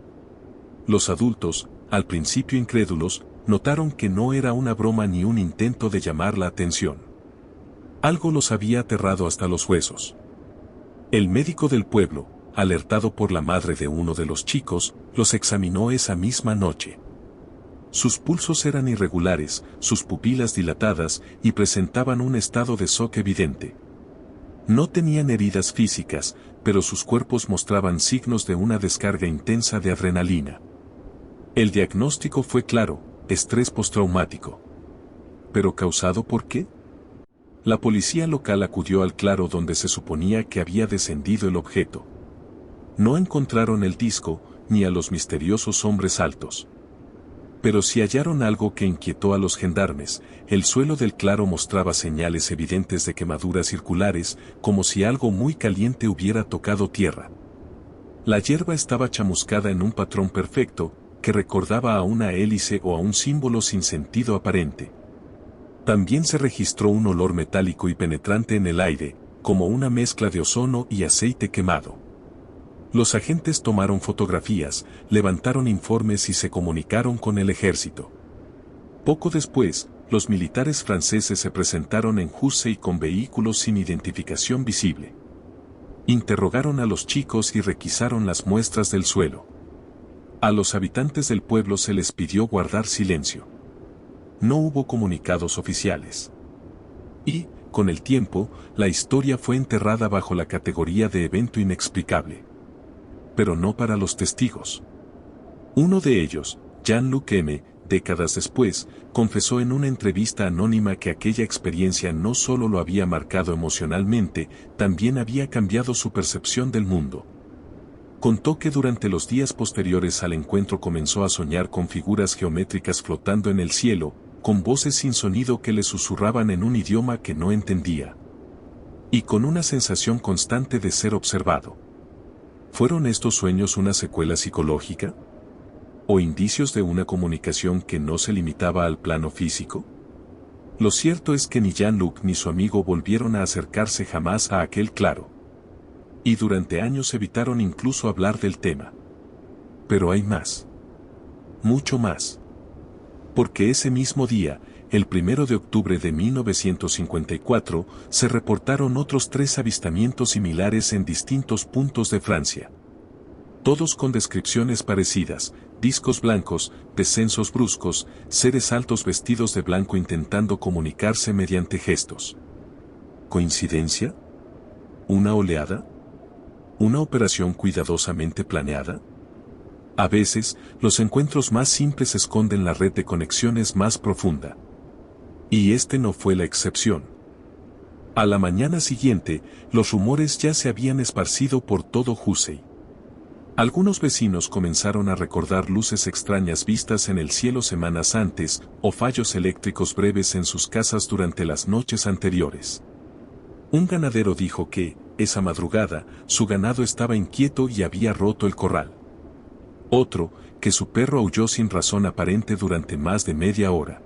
[SPEAKER 1] Los adultos, al principio incrédulos, notaron que no era una broma ni un intento de llamar la atención. Algo los había aterrado hasta los huesos. El médico del pueblo, alertado por la madre de uno de los chicos, los examinó esa misma noche. Sus pulsos eran irregulares, sus pupilas dilatadas y presentaban un estado de shock evidente. No tenían heridas físicas, pero sus cuerpos mostraban signos de una descarga intensa de adrenalina. El diagnóstico fue claro, estrés postraumático. ¿Pero causado por qué? La policía local acudió al claro donde se suponía que había descendido el objeto. No encontraron el disco, ni a los misteriosos hombres altos. Pero sí hallaron algo que inquietó a los gendarmes, el suelo del claro mostraba señales evidentes de quemaduras circulares, como si algo muy caliente hubiera tocado tierra. La hierba estaba chamuscada en un patrón perfecto, que recordaba a una hélice o a un símbolo sin sentido aparente. También se registró un olor metálico y penetrante en el aire, como una mezcla de ozono y aceite quemado. Los agentes tomaron fotografías, levantaron informes y se comunicaron con el ejército. Poco después, los militares franceses se presentaron en Jussey con vehículos sin identificación visible. Interrogaron a los chicos y requisaron las muestras del suelo. A los habitantes del pueblo se les pidió guardar silencio. No hubo comunicados oficiales. Y, con el tiempo, la historia fue enterrada bajo la categoría de evento inexplicable. Pero no para los testigos. Uno de ellos, Jean-Luc M., décadas después, confesó en una entrevista anónima que aquella experiencia no solo lo había marcado emocionalmente, también había cambiado su percepción del mundo. Contó que durante los días posteriores al encuentro comenzó a soñar con figuras geométricas flotando en el cielo, con voces sin sonido que le susurraban en un idioma que no entendía. Y con una sensación constante de ser observado. ¿Fueron estos sueños una secuela psicológica? ¿O indicios de una comunicación que no se limitaba al plano físico? Lo cierto es que ni Jean-Luc ni su amigo volvieron a acercarse jamás a aquel claro. Y durante años evitaron incluso hablar del tema. Pero hay más. Mucho más. Porque ese mismo día, el 1 de octubre de 1954, se reportaron otros 3 avistamientos similares en distintos puntos de Francia. Todos con descripciones parecidas: discos blancos, descensos bruscos, seres altos vestidos de blanco intentando comunicarse mediante gestos. ¿Coincidencia? ¿Una oleada? ¿Una operación cuidadosamente planeada? A veces, los encuentros más simples esconden la red de conexiones más profunda. Y este no fue la excepción. A la mañana siguiente, los rumores ya se habían esparcido por todo Hussey. Algunos vecinos comenzaron a recordar luces extrañas vistas en el cielo semanas antes, o fallos eléctricos breves en sus casas durante las noches anteriores. Un ganadero dijo que, esa madrugada, su ganado estaba inquieto y había roto el corral. Otro, que su perro aulló sin razón aparente durante más de media hora.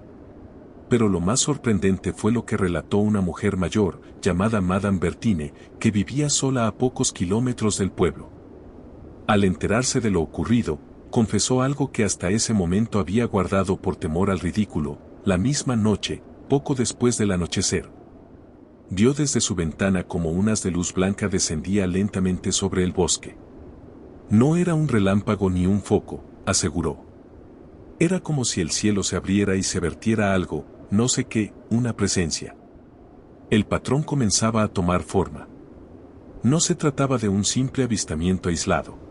[SPEAKER 1] Pero lo más sorprendente fue lo que relató una mujer mayor, llamada Madame Bertine, que vivía sola a pocos kilómetros del pueblo. Al enterarse de lo ocurrido, confesó algo que hasta ese momento había guardado por temor al ridículo. La misma noche, poco después del anochecer, vio desde su ventana como un haz de luz blanca descendía lentamente sobre el bosque. No era un relámpago ni un foco, aseguró. Era como si el cielo se abriera y se vertiera algo, no sé qué, una presencia. El patrón comenzaba a tomar forma. No se trataba de un simple avistamiento aislado.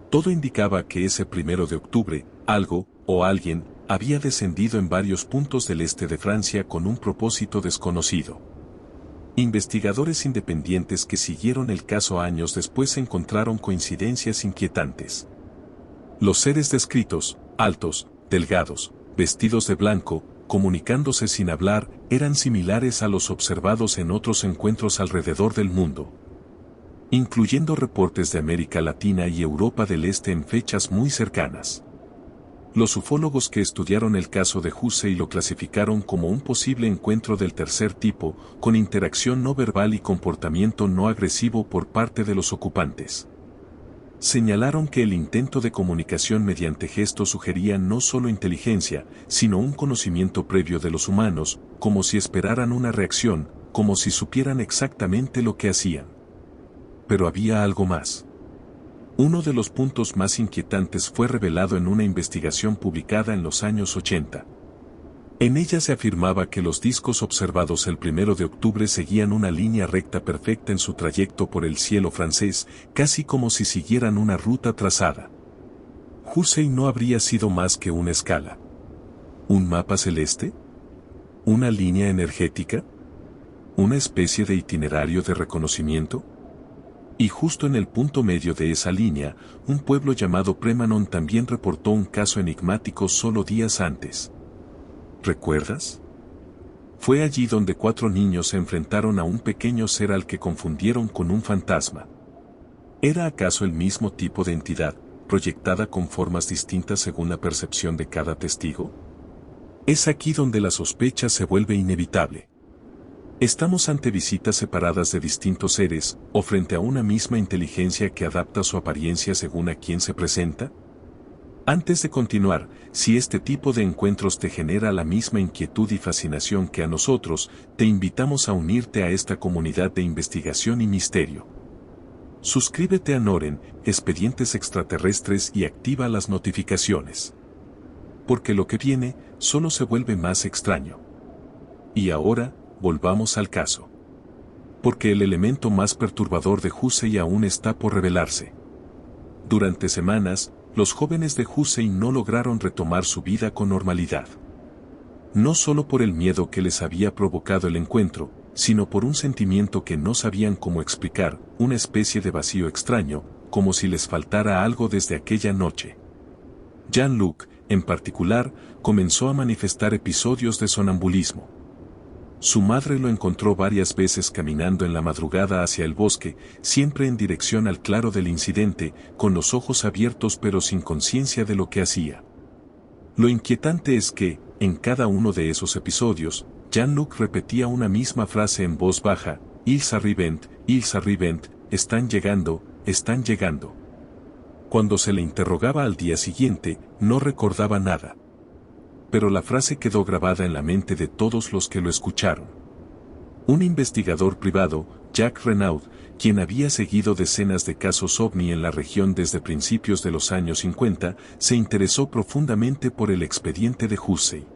[SPEAKER 1] Todo indicaba que ese 1 de octubre, algo, o alguien, había descendido en varios puntos del este de Francia con un propósito desconocido. Investigadores independientes que siguieron el caso años después encontraron coincidencias inquietantes. Los seres descritos, altos, delgados, vestidos de blanco, comunicándose sin hablar, eran similares a los observados en otros encuentros alrededor del mundo, incluyendo reportes de América Latina y Europa del Este en fechas muy cercanas. Los ufólogos que estudiaron el caso de Hussey lo clasificaron como un posible encuentro del tercer tipo, con interacción no verbal y comportamiento no agresivo por parte de los ocupantes. Señalaron que el intento de comunicación mediante gestos sugería no solo inteligencia, sino un conocimiento previo de los humanos, como si esperaran una reacción, como si supieran exactamente lo que hacían. Pero había algo más. Uno de los puntos más inquietantes fue revelado en una investigación publicada en los años 80. En ella se afirmaba que los discos observados el 1 de octubre seguían una línea recta perfecta en su trayecto por el cielo francés, casi como si siguieran una ruta trazada. Hussey no habría sido más que una escala. ¿Un mapa celeste? ¿Una línea energética? ¿Una especie de itinerario de reconocimiento? Y justo en el punto medio de esa línea, un pueblo llamado Prémanon también reportó un caso enigmático solo días antes. ¿Recuerdas? Fue allí donde 4 niños se enfrentaron a un pequeño ser al que confundieron con un fantasma. ¿Era acaso el mismo tipo de entidad, proyectada con formas distintas según la percepción de cada testigo? Es aquí donde la sospecha se vuelve inevitable. ¿Estamos ante visitas separadas de distintos seres, o frente a una misma inteligencia que adapta su apariencia según a quien se presenta? Antes de continuar, si este tipo de encuentros te genera la misma inquietud y fascinación que a nosotros, te invitamos a unirte a esta comunidad de investigación y misterio. Suscríbete a Noren, Expedientes Extraterrestres y activa las notificaciones. Porque lo que viene, solo se vuelve más extraño. Y ahora, volvamos al caso. Porque el elemento más perturbador de Hussey aún está por revelarse. Durante semanas, los jóvenes de Hussey no lograron retomar su vida con normalidad. No solo por el miedo que les había provocado el encuentro, sino por un sentimiento que no sabían cómo explicar, una especie de vacío extraño, como si les faltara algo desde aquella noche. Jean-Luc, en particular, comenzó a manifestar episodios de sonambulismo. Su madre lo encontró varias veces caminando en la madrugada hacia el bosque, siempre en dirección al claro del incidente, con los ojos abiertos pero sin conciencia de lo que hacía. Lo inquietante es que, en cada uno de esos episodios, Jean-Luc repetía una misma frase en voz baja: ils arrivent, están llegando, están llegando. Cuando se le interrogaba al día siguiente, no recordaba nada. Pero la frase quedó grabada en la mente de todos los que lo escucharon. Un investigador privado, Jacques Renaud, quien había seguido decenas de casos ovni en la región desde principios de los años 50, se interesó profundamente por el expediente de Hussey.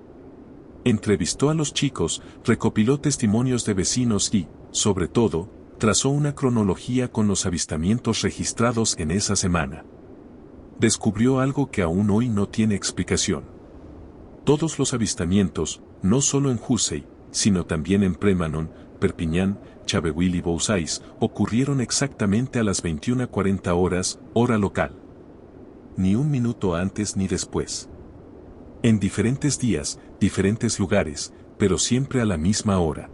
[SPEAKER 1] Entrevistó a los chicos, recopiló testimonios de vecinos y, sobre todo, trazó una cronología con los avistamientos registrados en esa semana. Descubrió algo que aún hoy no tiene explicación. Todos los avistamientos, no solo en Hussey, sino también en Prémanon, Perpignan, Chaveville y Bouzaise, ocurrieron exactamente a las 21:40 horas, hora local. Ni un minuto antes ni después. En diferentes días, diferentes lugares, pero siempre a la misma hora.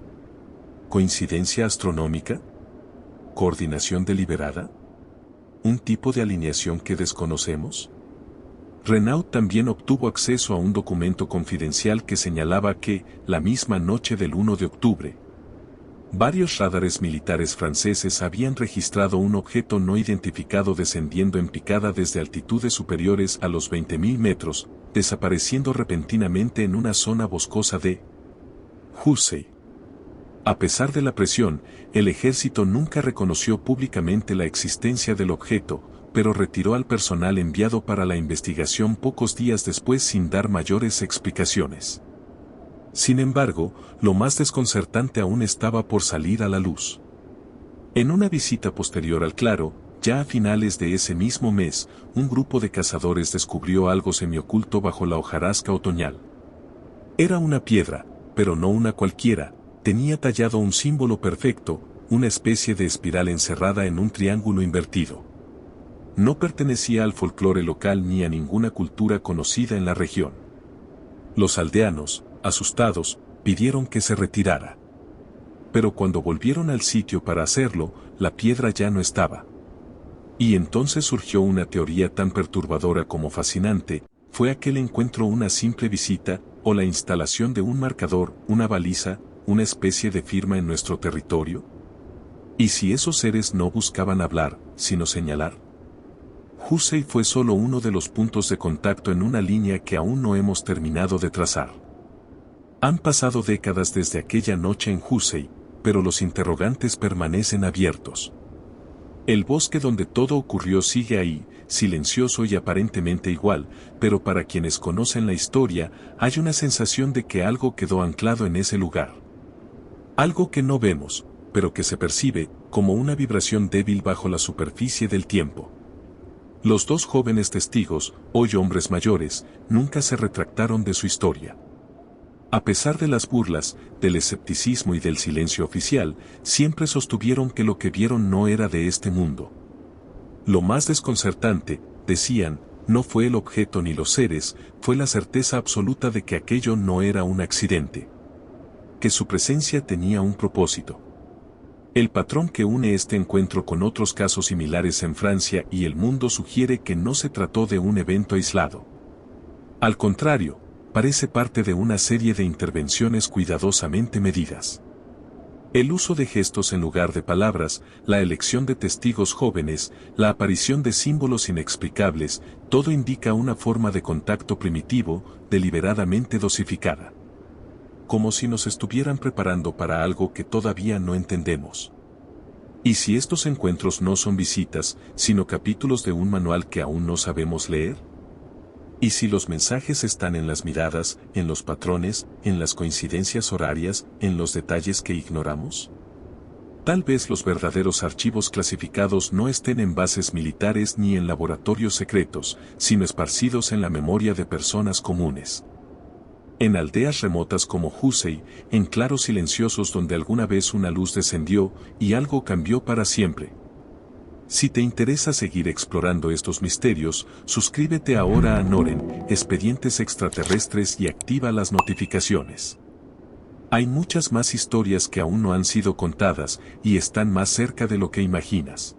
[SPEAKER 1] ¿Coincidencia astronómica? ¿Coordinación deliberada? ¿Un tipo de alineación que desconocemos? Renaud también obtuvo acceso a un documento confidencial que señalaba que, la misma noche del 1 de octubre, varios radares militares franceses habían registrado un objeto no identificado descendiendo en picada desde altitudes superiores a los 20.000 metros, desapareciendo repentinamente en una zona boscosa de Hussey. A pesar de la presión, el ejército nunca reconoció públicamente la existencia del objeto, pero retiró al personal enviado para la investigación pocos días después sin dar mayores explicaciones. Sin embargo, lo más desconcertante aún estaba por salir a la luz. En una visita posterior al claro, ya a finales de ese mismo mes, un grupo de cazadores descubrió algo semioculto bajo la hojarasca otoñal. Era una piedra, pero no una cualquiera, tenía tallado un símbolo perfecto, una especie de espiral encerrada en un triángulo invertido. No pertenecía al folclore local ni a ninguna cultura conocida en la región. Los aldeanos, asustados, pidieron que se retirara. Pero cuando volvieron al sitio para hacerlo, la piedra ya no estaba. Y entonces surgió una teoría tan perturbadora como fascinante: ¿fue aquel encuentro una simple visita, o la instalación de un marcador, una baliza, una especie de firma en nuestro territorio? ¿Y si esos seres no buscaban hablar, sino señalar? Hussey fue solo uno de los puntos de contacto en una línea que aún no hemos terminado de trazar. Han pasado décadas desde aquella noche en Hussey, pero los interrogantes permanecen abiertos. El bosque donde todo ocurrió sigue ahí, silencioso y aparentemente igual, pero para quienes conocen la historia, hay una sensación de que algo quedó anclado en ese lugar. Algo que no vemos, pero que se percibe, como una vibración débil bajo la superficie del tiempo. Los dos jóvenes testigos, hoy hombres mayores, nunca se retractaron de su historia. A pesar de las burlas, del escepticismo y del silencio oficial, siempre sostuvieron que lo que vieron no era de este mundo. Lo más desconcertante, decían, no fue el objeto ni los seres, fue la certeza absoluta de que aquello no era un accidente. Que su presencia tenía un propósito. El patrón que une este encuentro con otros casos similares en Francia y el mundo sugiere que no se trató de un evento aislado. Al contrario, parece parte de una serie de intervenciones cuidadosamente medidas. El uso de gestos en lugar de palabras, la elección de testigos jóvenes, la aparición de símbolos inexplicables, todo indica una forma de contacto primitivo, deliberadamente dosificada. Como si nos estuvieran preparando para algo que todavía no entendemos. ¿Y si estos encuentros no son visitas, sino capítulos de un manual que aún no sabemos leer? ¿Y si los mensajes están en las miradas, en los patrones, en las coincidencias horarias, en los detalles que ignoramos? Tal vez los verdaderos archivos clasificados no estén en bases militares ni en laboratorios secretos, sino esparcidos en la memoria de personas comunes. En aldeas remotas como Hussey, en claros silenciosos donde alguna vez una luz descendió y algo cambió para siempre. Si te interesa seguir explorando estos misterios, suscríbete ahora a Noren, Expedientes Extraterrestres y activa las notificaciones. Hay muchas más historias que aún no han sido contadas y están más cerca de lo que imaginas.